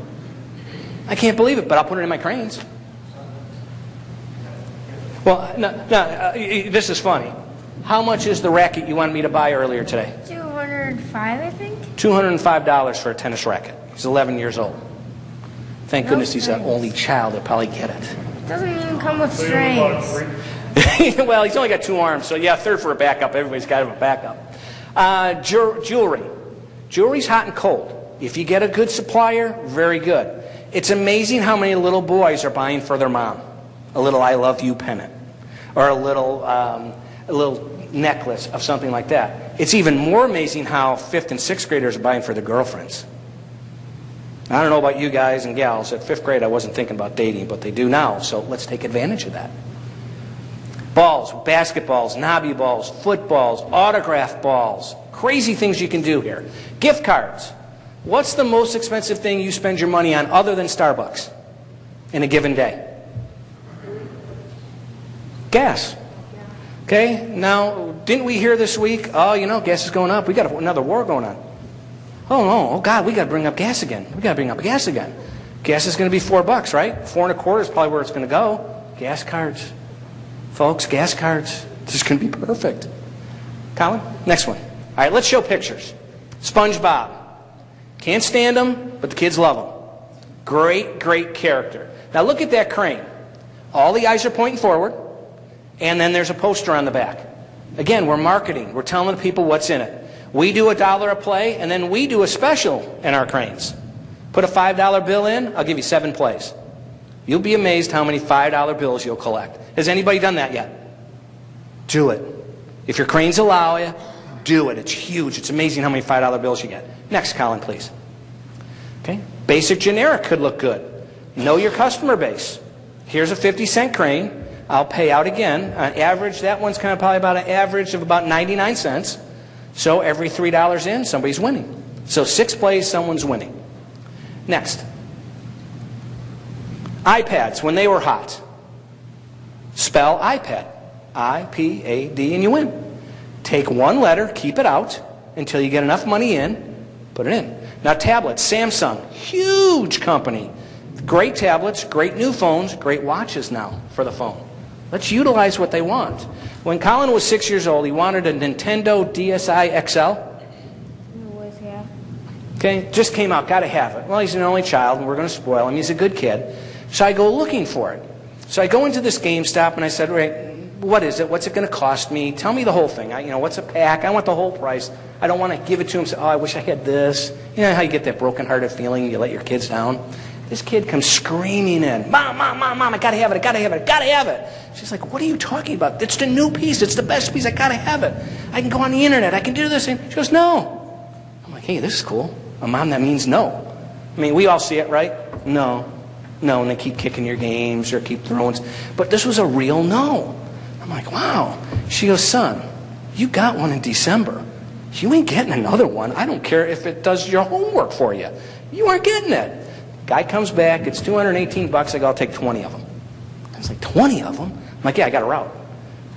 I can't believe it, but I'll put it in my cranes. Well, this is funny. How much is the racket you wanted me to buy earlier today? 205, I think. $205 for a tennis racket. He's 11 years old. Thank goodness he's an only child. He'll probably get it. It doesn't even come with strings. Well, he's only got 2 arms, so yeah, third for a backup. Everybody's got to have a backup. Jewelry. Jewelry's hot and cold. If you get a good supplier, very good. It's amazing how many little boys are buying for their mom a little "I love you" pennant, or a little necklace of something like that. It's even more amazing how 5th and 6th graders are buying for their girlfriends. I don't know about you guys and gals. At 5th grade, I wasn't thinking about dating, but they do now. So let's take advantage of that. Balls, basketballs, knobby balls, footballs, autograph balls. Crazy things you can do here. Gift cards. What's the most expensive thing you spend your money on other than Starbucks in a given day? Gas. Okay, now, didn't we hear this week, oh, gas is going up. We got another war going on. Oh, no, oh, God, we got to bring up gas again. We got to bring up gas again. Gas is going to be $4, right? 4 1/4 is probably where it's going to go. Gas cards. Folks, gas cards. This is going to be perfect. Colin, next one. All right, let's show pictures. SpongeBob. Can't stand him, but the kids love him. Great, great character. Now look at that crane. All the eyes are pointing forward, and then there's a poster on the back. Again, we're marketing. We're telling the people what's in it. We do $1 a play, and then we do a special in our cranes. Put a $5 bill in, I'll give you 7 plays. You'll be amazed how many $5 bills you'll collect. Has anybody done that yet? Do it. If your cranes allow you, do it. It's huge. It's amazing how many $5 bills you get. Next, Colin, please. Okay. Basic generic could look good. Know your customer base. Here's a 50-cent crane. I'll pay out again. On average, that one's kind of probably about an average of about 99 cents. So every $3 in, somebody's winning. So 6 plays, someone's winning. Next. iPads, when they were hot. Spell iPad. I-P-A-D, and you win. Take 1 letter, keep it out until you get enough money in, put it in. Now tablets, Samsung, huge company. Great tablets, great new phones, great watches now for the phone. Let's utilize what they want. When Colin was 6 years old, he wanted a Nintendo DSi XL. Okay, just came out, got to have it. Well, he's an only child, and we're going to spoil him. He's a good kid. So I go looking for it. So I go into this GameStop, and I said, right, what is it? What's it going to cost me? Tell me the whole thing. What's a pack? I want the whole price. I don't want to give it to him. Say, oh, I wish I had this. You know how you get that broken-hearted feeling you let your kids down? This kid comes screaming in, Mom, I got to have it, I got to have it, I got to have it. She's like, what are you talking about? It's the new piece. It's the best piece. I got to have it. I can go on the internet. I can do this. And she goes, no. I'm like, hey, this is cool. A mom, that means no. I mean, we all see it, right? No. And they keep kicking your games or keep throwing. But this was a real no. I'm like, wow. She goes, son, you got one in December. You ain't getting another one. I don't care if it does your homework for you. You aren't getting it. Guy comes back. It's $218. I go, I'll take 20 of them. I was like, 20 of them? I'm like, yeah, I got a route.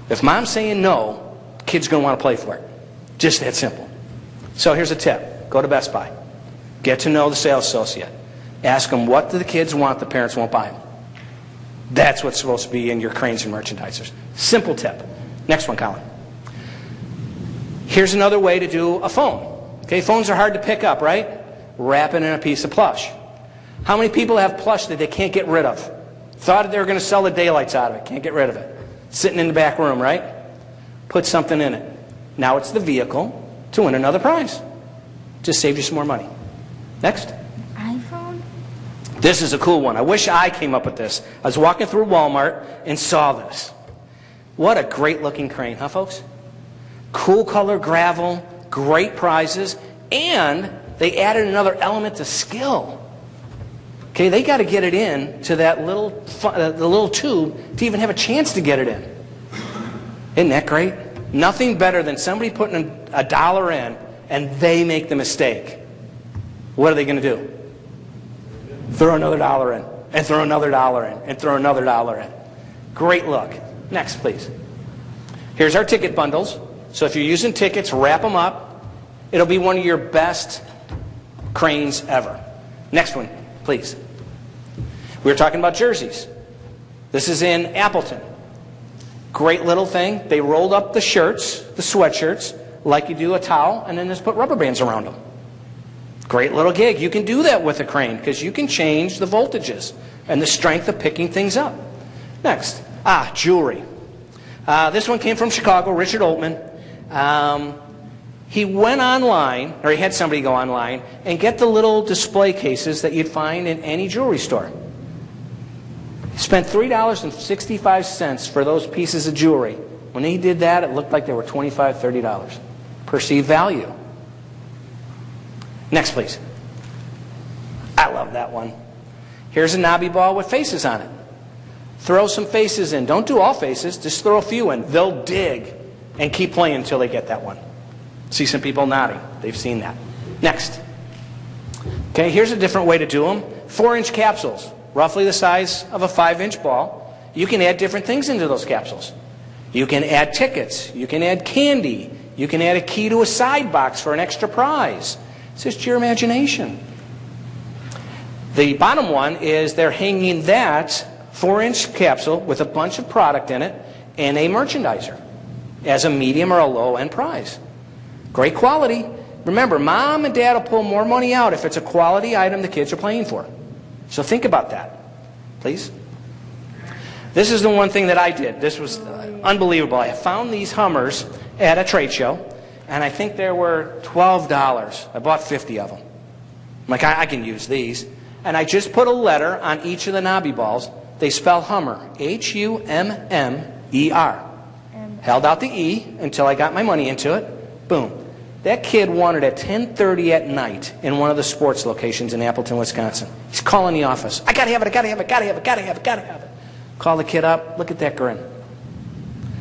If mom's saying no, the kid's going to want to play for it. Just that simple. So here's a tip. Go to Best Buy. Get to know the sales associate. Ask them what do the kids want the parents won't buy them. That's what's supposed to be in your cranes and merchandisers. Simple tip. Next one, Colin. Here's another way to do a phone. Okay, phones are hard to pick up, right? Wrap it in a piece of plush. How many people have plush that they can't get rid of? Thought they were going to sell the daylights out of it. Can't get rid of it. Sitting in the back room, right? Put something in it. Now it's the vehicle to win another prize. Just saved you some more money. Next. iPhone? This is a cool one. I wish I came up with this. I was walking through Walmart and saw this. What a great looking crane, huh folks? Cool color gravel, great prizes, and they added another element to skill. Okay, they got to get it in to that the little tube to even have a chance to get it in. Isn't that great? Nothing better than somebody putting $1 in and they make the mistake. What are they going to do? Throw another $1 in, and throw another $1 in, and throw another $1 in. Great look. Next, please. Here's our ticket bundles. So if you're using tickets, wrap them up. It'll be one of your best cranes ever. Next one, please. We were talking about jerseys. This is in Appleton. Great little thing. They rolled up the shirts, the sweatshirts, like you do a towel, and then just put rubber bands around them. Great little gig. You can do that with a crane because you can change the voltages and the strength of picking things up. Next. Jewelry. This one came from Chicago, Richard Altman. He went online, or he had somebody go online, and get the little display cases that you'd find in any jewelry store. He spent $3.65 for those pieces of jewelry. When he did that, it looked like they were $25, $30. Perceived value. Next, please. I love that one. Here's a knobby ball with faces on it. Throw some faces in. Don't do all faces. Just throw a few in. They'll dig and keep playing until they get that one. See some people nodding. They've seen that. Next. Okay, here's a different way to do them. 4-inch capsules, roughly the size of a 5-inch ball. You can add different things into those capsules. You can add tickets. You can add candy. You can add a key to a side box for an extra prize. It's just your imagination. The bottom one is they're hanging that 4-inch capsule with a bunch of product in it and a merchandiser as a medium or a low-end prize. Great quality. Remember, mom and dad will pull more money out if it's a quality item the kids are playing for. So think about that, please. This is the one thing that I did. This was unbelievable. I found these Hummers at a trade show, and I think they were $12. I bought 50 of them. I'm like, I can use these. And I just put a letter on each of the knobby balls. They spell Hummer, Hummer. Held out the E until I got my money into it. Boom. That kid wanted at 10:30 at night in one of the sports locations in Appleton, Wisconsin. He's calling the office. I gotta have it, I gotta have it, gotta have it, gotta have it, gotta have it. Call the kid up. Look at that grin.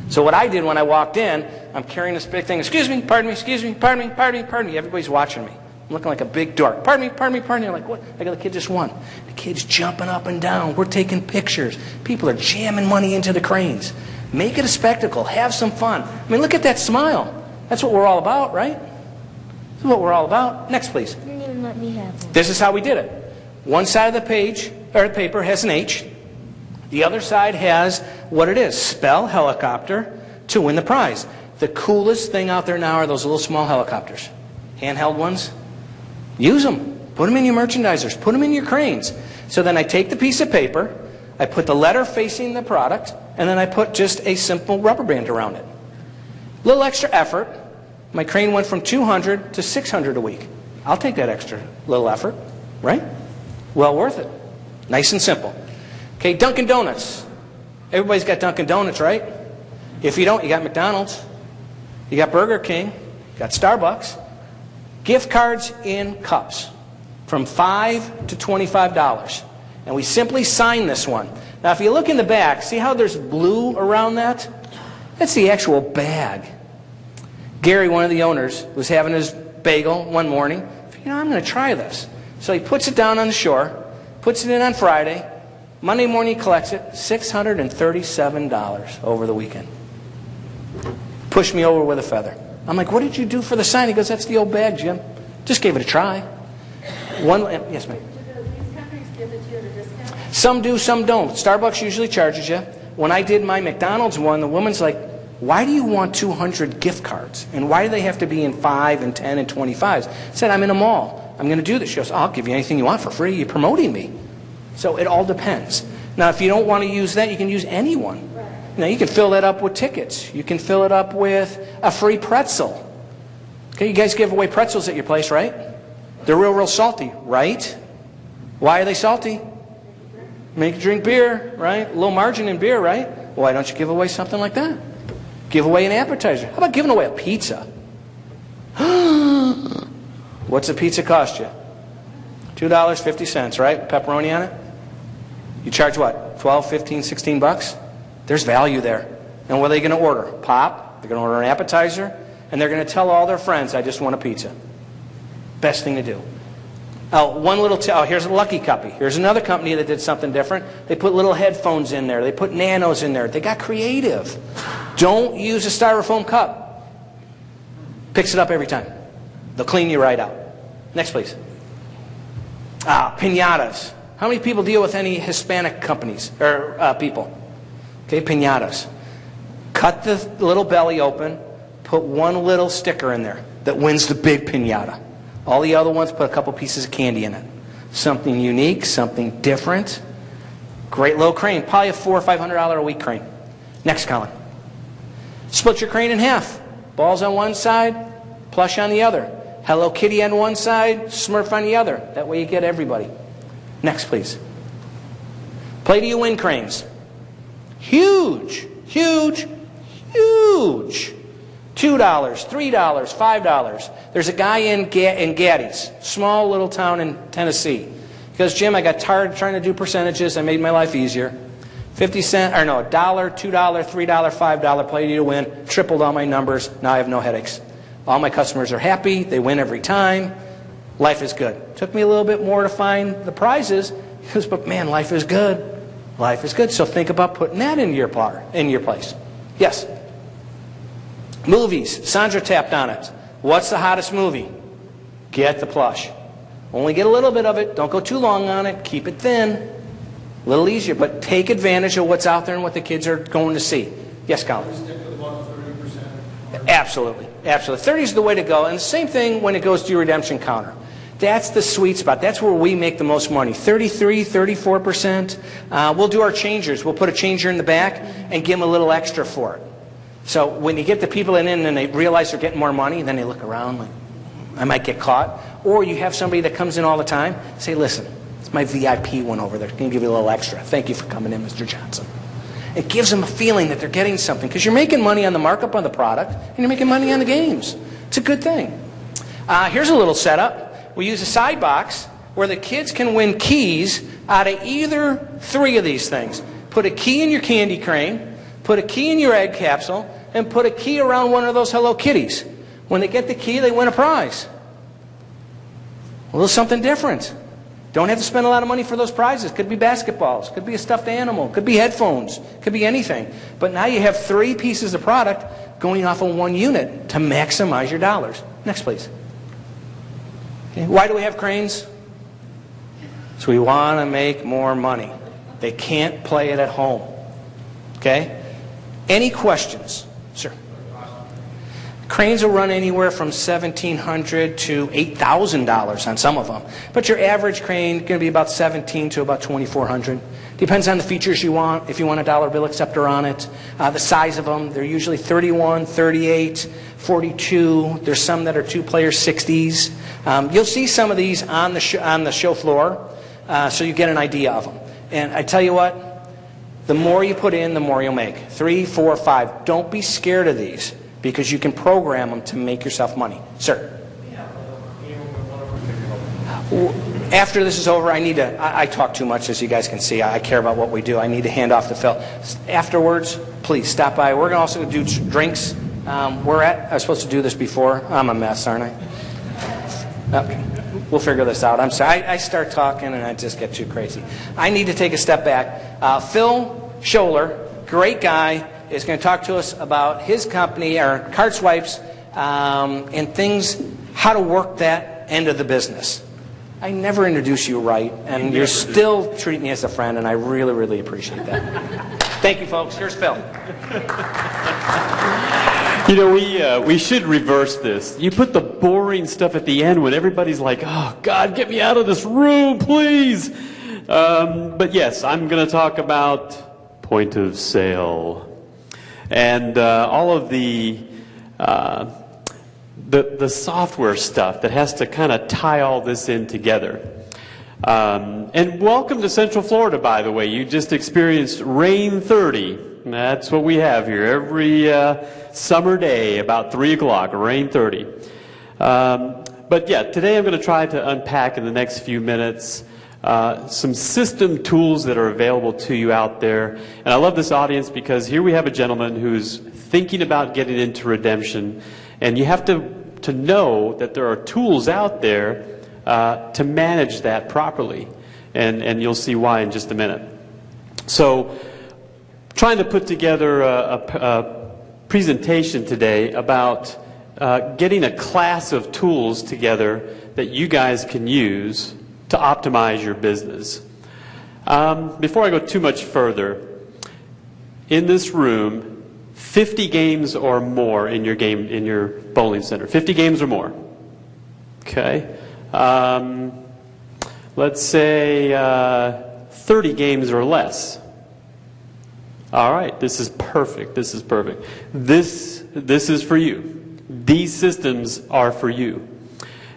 So what I did when I walked in, I'm carrying this big thing. Excuse me, pardon me, excuse me, pardon me, pardon me, pardon me. Everybody's watching me. I'm looking like a big dork. Pardon me, pardon me, pardon me. I'm like, what? I got the kid just won. The kid's jumping up and down. We're taking pictures. People are jamming money into the cranes. Make it a spectacle. Have some fun. I mean, look at that smile. That's what we're all about, right? This is what we're all about. Next, please. You didn't even let me have one. This is how we did it. One side of the page, or the paper, has an H. The other side has what it is. Spell helicopter to win the prize. The coolest thing out there now are those little small helicopters. Handheld ones. Use them. Put them in your merchandisers. Put them in your cranes. So then I take the piece of paper, I put the letter facing the product, and then I put just a simple rubber band around it. Little extra effort. My crane went from 200 to 600 a week. I'll take that extra little effort, right? Well worth it. Nice and simple. Okay, Dunkin' Donuts. Everybody's got Dunkin' Donuts, right? If you don't, you got McDonald's. You got Burger King. You got Starbucks. Gift cards in cups from $5 to $25. And we simply sign this one. Now, if you look in the back, see how there's blue around that? That's the actual bag. Gary, one of the owners, was having his bagel one morning. I'm going to try this. So he puts it down on the shore, puts it in on Friday. Monday morning he collects it, $637 over the weekend. Pushed me over with a feather. I'm like, what did you do for the sign? He goes, that's the old bag, Jim. Just gave it a try. Yes, ma'am. Do these companies give it to you at a discount? Some do, some don't. Starbucks usually charges you. When I did my McDonald's one, the woman's like, why do you want 200 gift cards? And why do they have to be in 5 and 10 and 25s? I said, I'm in a mall. I'm going to do this. She goes, I'll give you anything you want for free. You're promoting me. So it all depends. Now, if you don't want to use that, you can use any one. Now, you can fill that up with tickets. You can fill it up with a free pretzel. Okay, you guys give away pretzels at your place, right? They're real, real salty, right? Why are they salty? Make you drink beer, right? A little margin in beer, right? Why don't you give away something like that? Give away an appetizer. How about giving away a pizza? What's a pizza cost you? $2.50, right? Pepperoni on it? You charge what? 12, 15, 16 bucks? There's value there. And what are they going to order? Pop. They're going to order an appetizer. And they're going to tell all their friends, I just want a pizza. Best thing to do. Here's a Lucky Cuppy. Here's another company that did something different. They put little headphones in there. They put nanos in there. They got creative. Don't use a styrofoam cup. Picks it up every time. They'll clean you right out. Next, please. Piñatas. How many people deal with any Hispanic companies or people? Okay, piñatas. cut the little belly open, put one little sticker in there that wins the big piñata. All the other ones, put a couple pieces of candy in it. Something unique, something different. Great little crane, probably a $400 or $500 a week crane. Next, Colin. Split your crane in half. Balls on one side, plush on the other. Hello Kitty on one side, Smurf on the other. That way you get everybody. Next, please. Play to you win cranes. Huge, huge, huge. $2, $3, $5. There's a guy in Gaddy's, small little town in Tennessee. He goes, Jim, I got tired trying to do percentages. I made my life easier. 50 cents, or no, $1, $2, $3, $5, play to you to win. Tripled all my numbers. Now I have no headaches. All my customers are happy. They win every time. Life is good. Took me a little bit more to find the prizes. He goes, but man, life is good. Life is good. So think about putting that in your place. Yes? Movies. Sandra tapped on it. What's the hottest movie? Get the plush. Only get a little bit of it. Don't go too long on it. Keep it thin. A little easier. But take advantage of what's out there and what the kids are going to see. Yes, Colin? Stick with about 30%. Absolutely. Absolutely. 30 is the way to go. And the same thing when it goes to your redemption counter. That's the sweet spot. That's where we make the most money. 33, 34%. We'll do our changers. We'll put a changer in the back and give them a little extra for it. So when you get the people in and they realize they're getting more money, then they look around like, I might get caught. Or you have somebody that comes in all the time, say, listen, it's my VIP one over there. Can you give you a little extra? Thank you for coming in, Mr. Johnson. It gives them a feeling that they're getting something because you're making money on the markup on the product and you're making money on the games. It's a good thing. Here's a little setup. We use a side box where the kids can win keys out of either three of these things. Put a key in your candy crane, put a key in your egg capsule, and put a key around one of those Hello Kitties. When they get the key, they win a prize. A little something different. Don't have to spend a lot of money for those prizes. Could be basketballs, could be a stuffed animal, could be headphones, could be anything. But now you have three pieces of product going off of one unit to maximize your dollars. Next, please. Okay. Why do we have cranes? So we want to make more money. They can't play it at home. Okay? Any questions? Sir. Cranes will run anywhere from $1,700 to $8,000 on some of them. But your average crane is going to be about $1,700 to about $2,400. Depends on the features you want. If you want a dollar bill acceptor on it. The size of them, they're usually 31, 38, 42. There's some that are two-player 60s. You'll see some of these on the show floor, so you get an idea of them. And I tell you what, the more you put in, the more you'll make. 3, 4, 5. Don't be scared of these, because you can program them to make yourself money. Sir? After this is over, I talk too much, as you guys can see. I care about what we do. I need to hand off the Phil. Afterwards, please stop by. We're going to also do drinks. I was supposed to do this before. I'm a mess, aren't I? Okay. We'll figure this out. I'm sorry. I start talking and I just get too crazy. I need to take a step back. Phil Scholler, great guy, is going to talk to us about his company, or Card Swipes, and things, how to work that end of the business. I never introduce you right, and you're still treating me as a friend, and I really, really appreciate that. Thank you, folks. Here's Phil. You know, we should reverse this. You put the boring stuff at the end when everybody's like, oh, God, get me out of this room, please. But yes, I'm going to talk about point of sale. And all of the software stuff that has to kind of tie all this in together. And welcome to Central Florida, by the way. You just experienced Rain 30. That's what we have here every summer day, about 3 o'clock, Rain 30. But yeah, today I'm going to try to unpack in the next few minutes some system tools that are available to you out there. And I love this audience because here we have a gentleman who's thinking about getting into redemption, and you have to know that there are tools out there to manage that properly. And you'll see why in just a minute. So, trying to put together a presentation today about getting a class of tools together that you guys can use to optimize your business. Before I go too much further, in this room, 50 games or more in your bowling center. 50 games or more. Okay. Let's say 30 games or less. All right, this is perfect. This is perfect. This is for you. These systems are for you.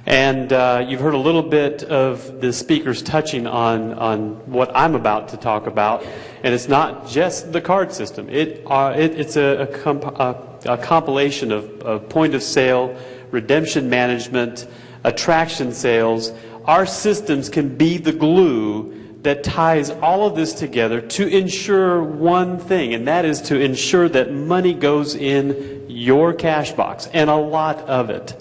And you've heard a little bit of the speakers touching on what I'm about to talk about. And it's not just the card system. It's a compilation of point of sale, redemption management, attraction sales. Our systems can be the glue that ties all of this together to ensure one thing, and that is to ensure that money goes in your cash box, and a lot of it.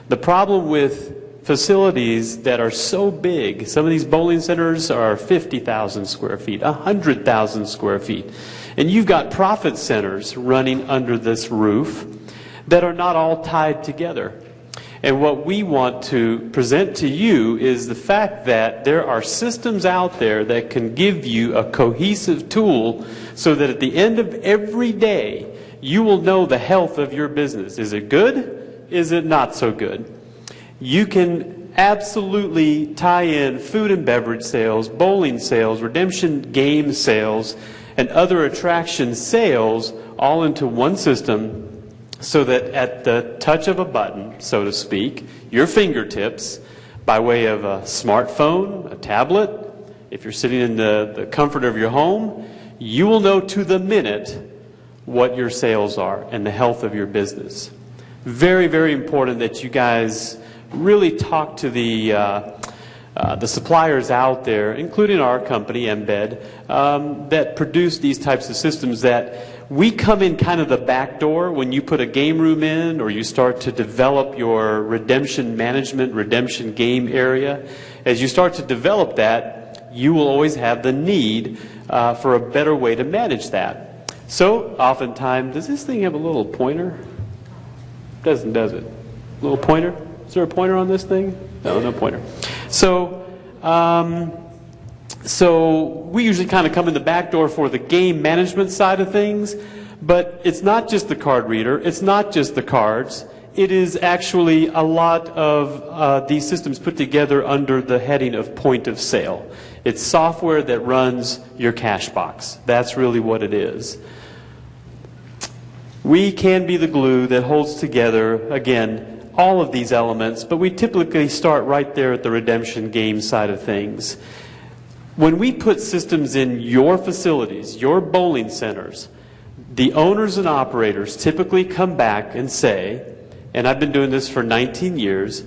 The problem with facilities that are so big, some of these bowling centers are 50,000 square feet, 100,000 square feet, and you've got profit centers running under this roof that are not all tied together. And what we want to present to you is the fact that there are systems out there that can give you a cohesive tool so that at the end of every day, you will know the health of your business. Is it good? Is it not so good? You can absolutely tie in food and beverage sales, bowling sales, redemption game sales, and other attraction sales all into one system, so that at the touch of a button, so to speak, your fingertips, by way of a smartphone, a tablet, if you're sitting in the comfort of your home, you will know to the minute what your sales are and the health of your business. Very, very important that you guys really talk to the suppliers out there, including our company, Embed, that produce these types of systems. That we come in kind of the back door when you put a game room in, or you start to develop your redemption management, redemption game area. As you start to develop that, you will always have the need for a better way to manage that. So, oftentimes, does this thing have a little pointer? Doesn't, does it? Little pointer? Is there a pointer on this thing? No, no pointer. So we usually kind of come in the back door for the game management side of things, but it's not just the card reader, it's not just the cards, it is actually a lot of these systems put together under the heading of point of sale. It's software that runs your cash box. That's really what it is. We can be the glue that holds together, again, all of these elements, but we typically start right there at the redemption game side of things. When we put systems in your facilities, your bowling centers, the owners and operators typically come back and say, and I've been doing this for 19 years,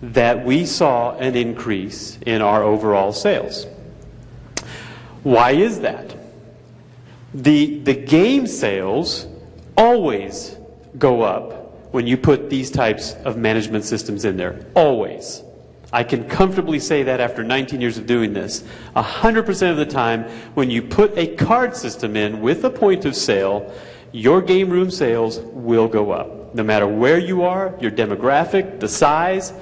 that we saw an increase in our overall sales. Why is that? The game sales always go up when you put these types of management systems in there. Always. I can comfortably say that after 19 years of doing this. 100% of the time, when you put a card system in with a point of sale, your game room sales will go up. No matter where you are, your demographic, the size,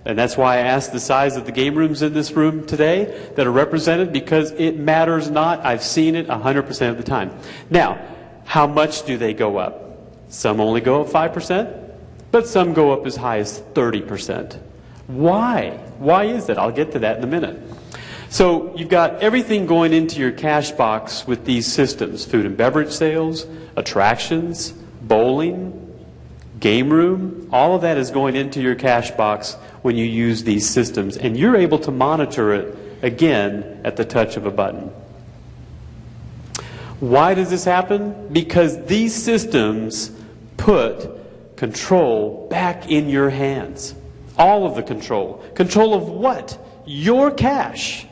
and that's why I asked the size of the game rooms in this room today that are represented, because it matters not. I've seen it 100% of the time. Now, how much do they go up? Some only go up 5%, but some go up as high as 30%. Why? Why is that? I'll get to that in a minute. So you've got everything going into your cash box with these systems: food and beverage sales, attractions, bowling, game room. All of that is going into your cash box when you use these systems, and you're able to monitor it again at the touch of a button. Why does this happen? Because these systems put control back in your hands. All of the control. Control of what? Your cash.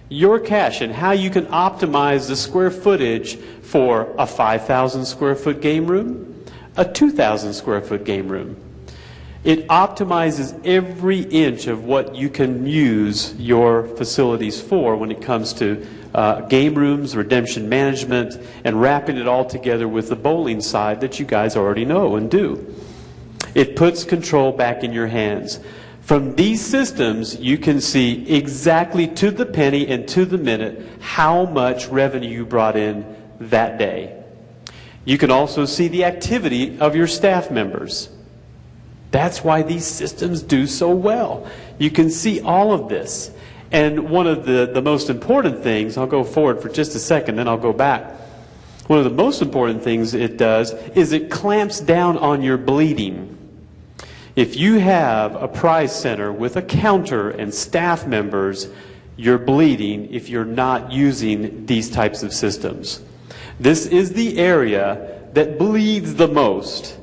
Your cash, and how you can optimize the square footage for a 5,000 square foot game room, a 2,000 square foot game room. It optimizes every inch of what you can use your facilities for when it comes to game rooms, redemption management, and wrapping it all together with the bowling side that you guys already know and do. It puts control back in your hands. From these systems, you can see exactly to the penny and to the minute how much revenue you brought in that day. You can also see the activity of your staff members. That's why these systems do so well. You can see all of this. And one of the most important things, I'll go forward for just a second, then I'll go back. One of the most important things it does is it clamps down on your bleeding. If you have a prize center with a counter and staff members, you're bleeding if you're not using these types of systems. This is the area that bleeds the most.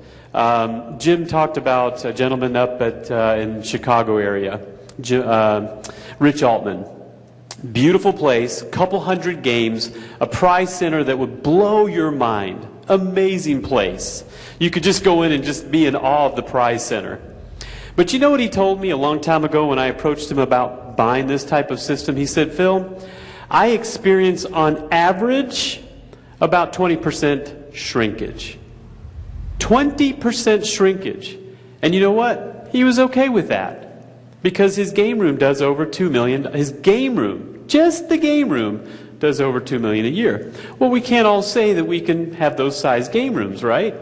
Jim talked about a gentleman up in Chicago area, Rich Altman. Beautiful place, couple hundred games, a prize center that would blow your mind. Amazing place. You could just go in and just be in awe of the prize center. But you know what he told me a long time ago when I approached him about buying this type of system? He said, Phil, I experience on average about 20% shrinkage. 20% shrinkage. And you know what? He was okay with that. Because his game room does over $2 million. His game room, just the game room, does over $2 million a year. Well, we can't all say that we can have those size game rooms, right?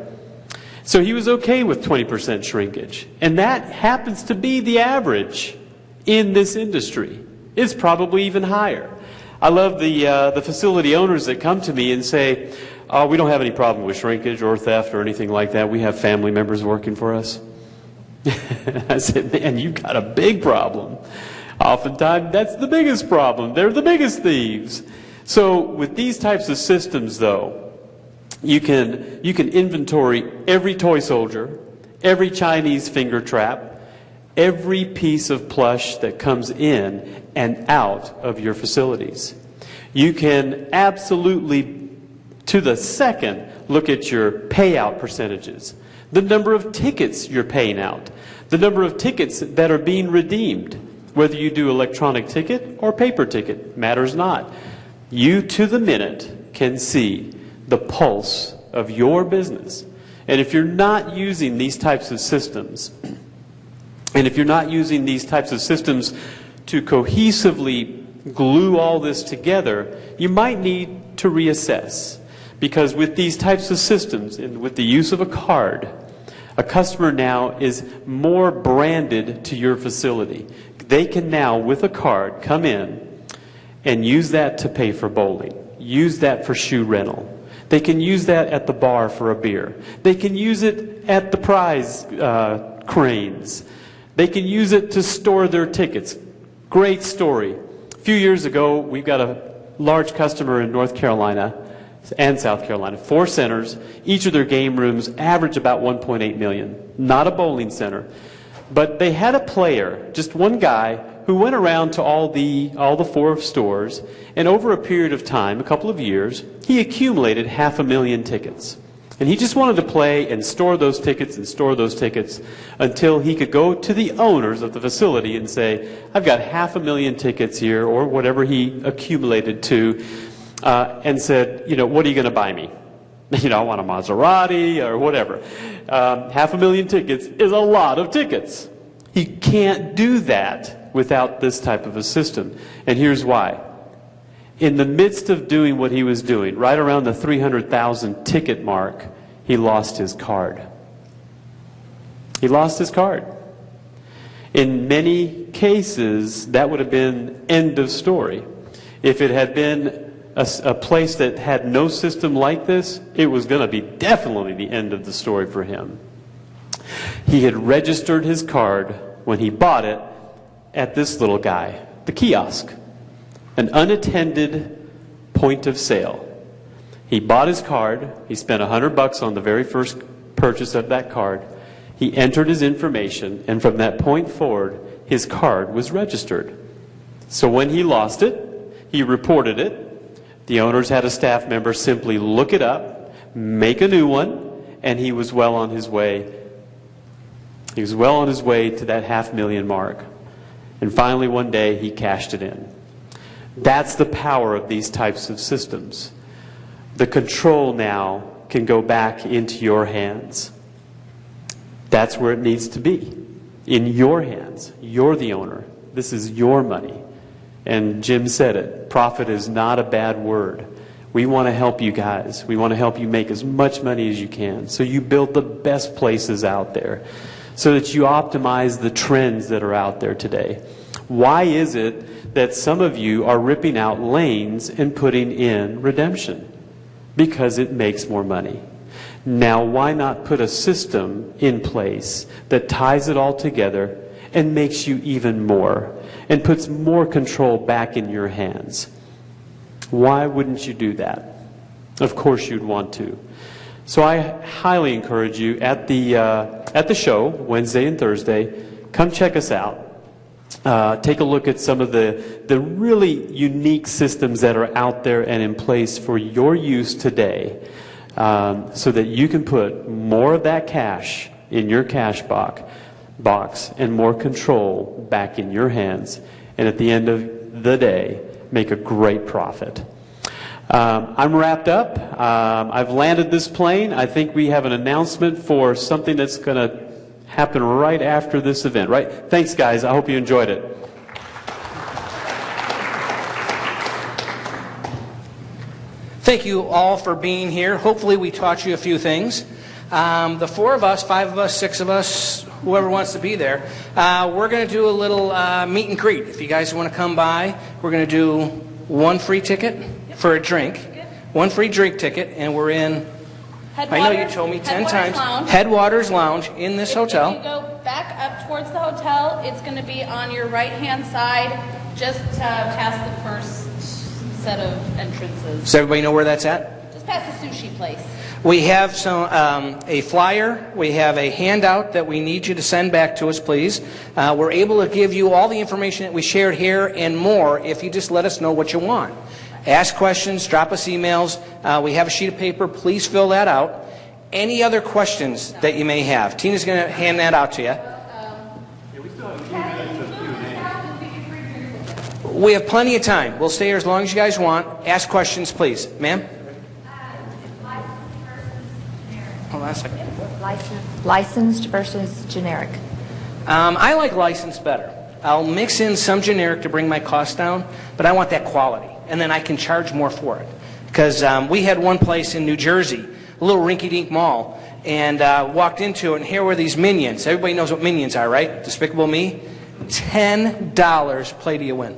So he was okay with 20% shrinkage. And that happens to be the average in this industry. It's probably even higher. I love the facility owners that come to me and say, oh, we don't have any problem with shrinkage or theft or anything like that. We have family members working for us. I said, man, you've got a big problem. Oftentimes, that's the biggest problem. They're the biggest thieves. So with these types of systems, though, you can inventory every toy soldier, every Chinese finger trap, every piece of plush that comes in and out of your facilities. You can absolutely, to the second, look at your payout percentages, the number of tickets you're paying out, the number of tickets that are being redeemed. Whether you do electronic ticket or paper ticket, matters not. You, to the minute, can see the pulse of your business. And if you're not using these types of systems, and if you're not using these types of systems to cohesively glue all this together, you might need to reassess. Because with these types of systems, and with the use of a card, a customer now is more branded to your facility. They can now, with a card, come in and use that to pay for bowling. Use that for shoe rental. They can use that at the bar for a beer. They can use it at the prize cranes. They can use it to store their tickets. Great story. A few years ago, we've got a large customer in North Carolina and South Carolina, 4 centers. Each of their game rooms average about 1.8 million. Not a bowling center. But they had a player, just one guy, who went around to all the 4 stores, and over a period of time, a couple of years, he accumulated 500,000 tickets. And he just wanted to play and store those tickets and store those tickets until he could go to the owners of the facility and say, I've got 500,000 tickets here, or whatever he accumulated to, and said, you know, what are you going to buy me? You know, I want a Maserati or whatever. 500,000 tickets is a lot of tickets. He can't do that without this type of a system. And here's why. In the midst of doing what he was doing, right around the 300,000 ticket mark, he lost his card. He lost his card. In many cases, that would have been end of story. If it had been a place that had no system like this, it was going to be definitely the end of the story for him. He had registered his card when he bought it at this little guy, the kiosk, an unattended point of sale. He bought his card. He spent $100 on the very first purchase of that card. He entered his information, and from that point forward, his card was registered. So when he lost it, he reported it. The owners had a staff member simply look it up, make a new one, and he was well on his way. He was well on his way to that 500,000 mark. And finally, one day, he cashed it in. That's the power of these types of systems. The control now can go back into your hands. That's where it needs to be. In your hands. You're the owner. This is your money. And Jim said it. Profit is not a bad word. We want to help you guys. We want to help you make as much money as you can. So you build the best places out there so that you optimize the trends that are out there today. Why is it that some of you are ripping out lanes and putting in redemption? Because it makes more money. Now, why not put a system in place that ties it all together and makes you even more and puts more control back in your hands? Why wouldn't you do that? Of course you'd want to. So I highly encourage you at the show, Wednesday and Thursday, come check us out. Take a look at some of the really unique systems that are out there and in place for your use today, so that you can put more of that cash in your cash box and more control back in your hands, and at the end of the day, make a great profit. I'm wrapped up. I've landed this plane. I think we have an announcement for something that's going to happen right after this event, right? Thanks, guys. I hope you enjoyed it. Thank you all for being here. Hopefully we taught you a few things. The 4 of us, 5 of us, 6 of us, whoever wants to be there, we're going to do a little meet and greet. If you guys want to come by, we're going to do 1 free ticket for a drink, 1 free drink ticket, and we're in, I know you told me 10 times, Headwaters Lounge in this hotel. If you go back up towards the hotel, it's going to be on your right-hand side, just past the first set of entrances. Does everybody know where that's at? Just past the sushi place. We have a flyer. We have a handout that we need you to send back to us, please. We're able to give you all the information that we shared here and more if you just let us know what you want. Ask questions, drop us emails. We have a sheet of paper. Please fill that out. Any other questions that you may have? Tina's going to hand that out to you. We have plenty of time. We'll stay here as long as you guys want. Ask questions, please. Ma'am? Hold on a second. Licensed versus generic. I like licensed better. I'll mix in some generic to bring my cost down, but I want that quality. And then I can charge more for it. Because we had one place in New Jersey, a little rinky-dink mall, and walked into it, and here were these Minions. Everybody knows what Minions are, right? Despicable Me. $10 play to you win.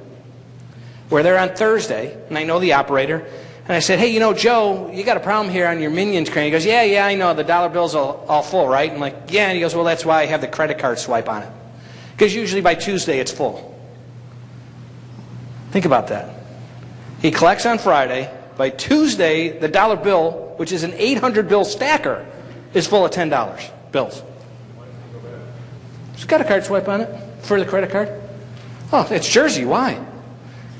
We're there on Thursday, and I know the operator, and I said, hey, you know, Joe, you got a problem here on your Minions crane. He goes, yeah, I know, the dollar bill's all full, right? I'm like, yeah, and he goes, well, that's why I have the credit card swipe on it. Because usually by Tuesday it's full. Think about that. He collects on Friday. By Tuesday, the dollar bill, which is an 800 bill stacker, is full of $10 bills. It's got a card swipe on it for the credit card. Oh, it's Jersey. Why?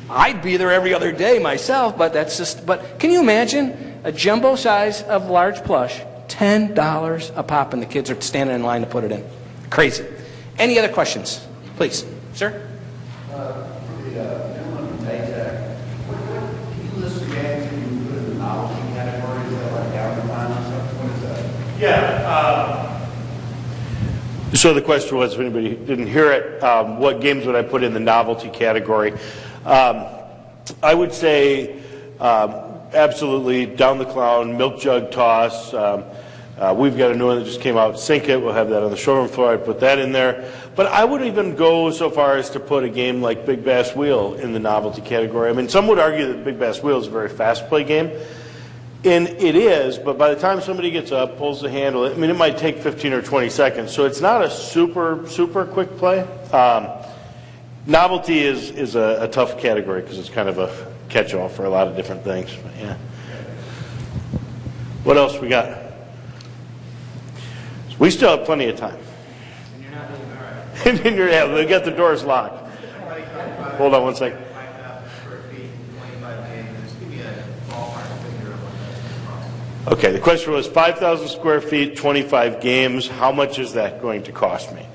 I'd be there every other day myself, but that's just. But can you imagine a jumbo size of large plush, $10 a pop, and the kids are standing in line to put it in? Crazy. Any other questions, please, sir? Yeah. So the question was, if anybody didn't hear it, what games would I put in the novelty category? I would say absolutely Down the Clown, Milk Jug Toss. We've got a new one that just came out, Sink It. We'll have that on the showroom floor. I'd put that in there. But I would even go so far as to put a game like Big Bass Wheel in the novelty category. I mean, some would argue that Big Bass Wheel is a very fast play game. And it is, but by the time somebody gets up, pulls the handle, I mean, it might take 15 or 20 seconds. So it's not a super quick play. Novelty is a tough category because it's kind of a catch-all for a lot of different things. But yeah. What else we got? We still have plenty of time. And you're not doing all right. And yeah, we got the doors locked. Hold on one second. 5,000 square feet, 25 games. Just give me a ballpark figure of what that's cost. Okay, the question was 5,000 square feet, 25 games. How much is that going to cost me?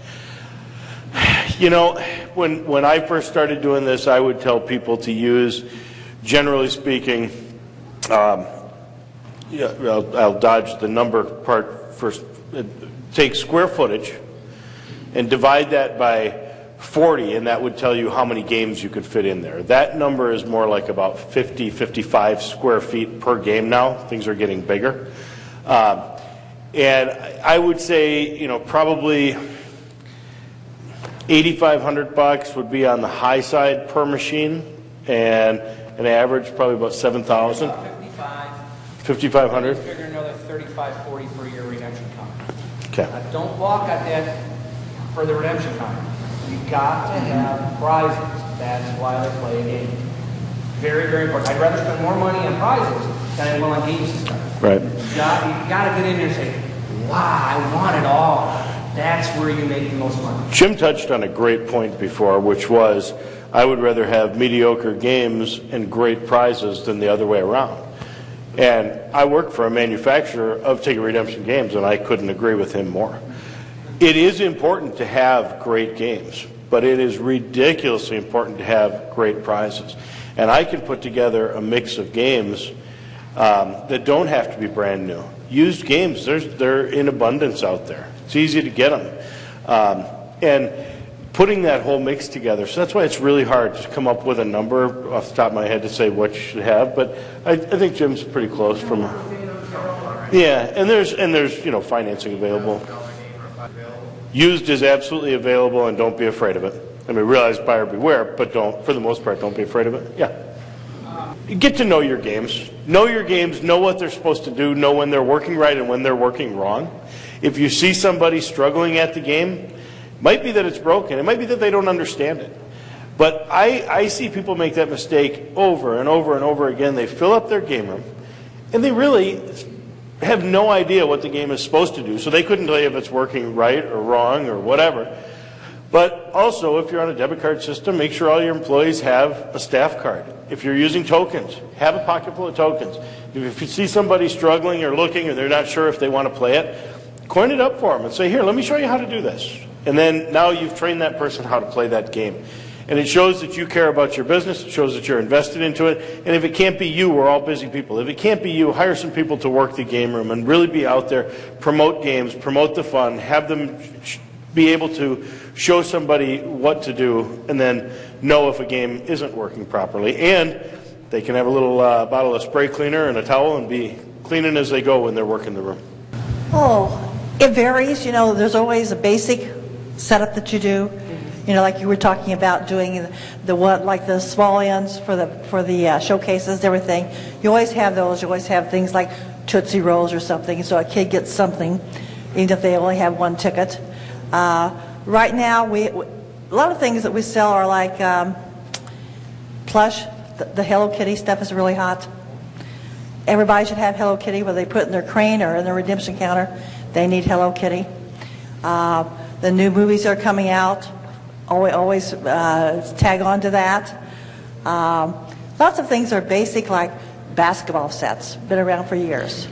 You know, when I first started doing this, I would tell people to use, generally speaking, I'll dodge the number part first. Take square footage and divide that by 40, and that would tell you how many games you could fit in there. That number is more like about 50, 55 square feet per game now. Things are getting bigger. And I would say, you know, probably $8,500 would be on the high side per machine, and an average probably about 7,000. 5,500. Figure another 35, 40 per year redemption counter. Okay. Don't balk at that for the redemption counter. You got to have prizes. That's why they play a game. Very, very important. I'd rather spend more money on prizes than I will on game systems. Right. You got to get in there and say, wow, I want it all. That's where you make the most money. Jim touched on a great point before, which was I would rather have mediocre games and great prizes than the other way around. And I work for a manufacturer of ticket redemption games, and I couldn't agree with him more. It is important to have great games, but it is ridiculously important to have great prizes. And I can put together a mix of games that don't have to be brand new. Used games, they're in abundance out there. It's easy to get them. And putting that whole mix together, so that's why it's really hard to come up with a number off the top of my head to say what you should have, but I think Jim's pretty close from... Yeah, and there's you know, financing available. Used is absolutely available, and don't be afraid of it. I mean, realize buyer beware, but don't, for the most part, don't be afraid of it. Yeah. Get to know your games. Know your games, know what they're supposed to do, know when they're working right and when they're working wrong. If you see somebody struggling at the game, it might be that it's broken. It might be that they don't understand it. But I see people make that mistake over and over and over again. They fill up their game room, and they really have no idea what the game is supposed to do, so they couldn't tell you if it's working right or wrong or whatever. But also, if you're on a debit card system, make sure all your employees have a staff card. If you're using tokens, have a pocket full of tokens. If you see somebody struggling or looking or they're not sure if they want to play it, coin it up for them and say, here, let me show you how to do this. And then now you've trained that person how to play that game. And it shows that you care about your business. It shows that you're invested into it. And if it can't be you, we're all busy people. If it can't be you, hire some people to work the game room and really be out there, promote games, promote the fun, have them be able to show somebody what to do, and then know if a game isn't working properly. And they can have a little bottle of spray cleaner and a towel and be cleaning as they go when they're working the room. Oh, it varies. You know, there's always a basic setup that you do. You know, like you were talking about doing the what, like the small ends for the showcases, everything. You always have those. You always have things like Tootsie Rolls or something, so a kid gets something, even if they only have one ticket. Right now, a lot of things that we sell are like plush. The Hello Kitty stuff is really hot. Everybody should have Hello Kitty, whether they put it in their crane or in their redemption counter. They need Hello Kitty. The new movies are coming out. Always tag on to that. Lots of things are basic, like basketball sets, been around for years.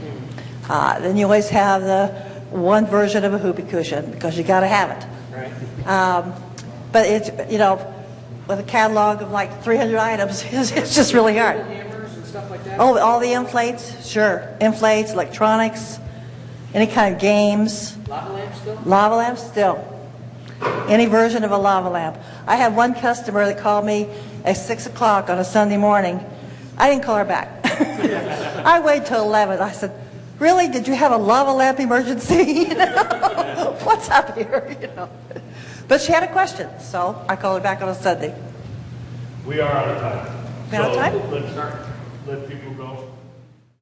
Then you always have the one version of a whoopee cushion because you got to have it. Right. But it's, you know, with a catalog of like 300 items, it's just really hard. Hammers and stuff like that? Oh, all the inflates, sure. Inflates, electronics, any kind of games. Lava lamps still? Lava lamps still. Any version of a lava lamp. I had one customer that called me at 6 o'clock on a Sunday morning. I didn't call her back. I waited till 11. I said, really? Did you have a lava lamp emergency? What's up here? You know. But she had a question, so I called her back on a Sunday. We are out of time. We out of time? Let's let people go.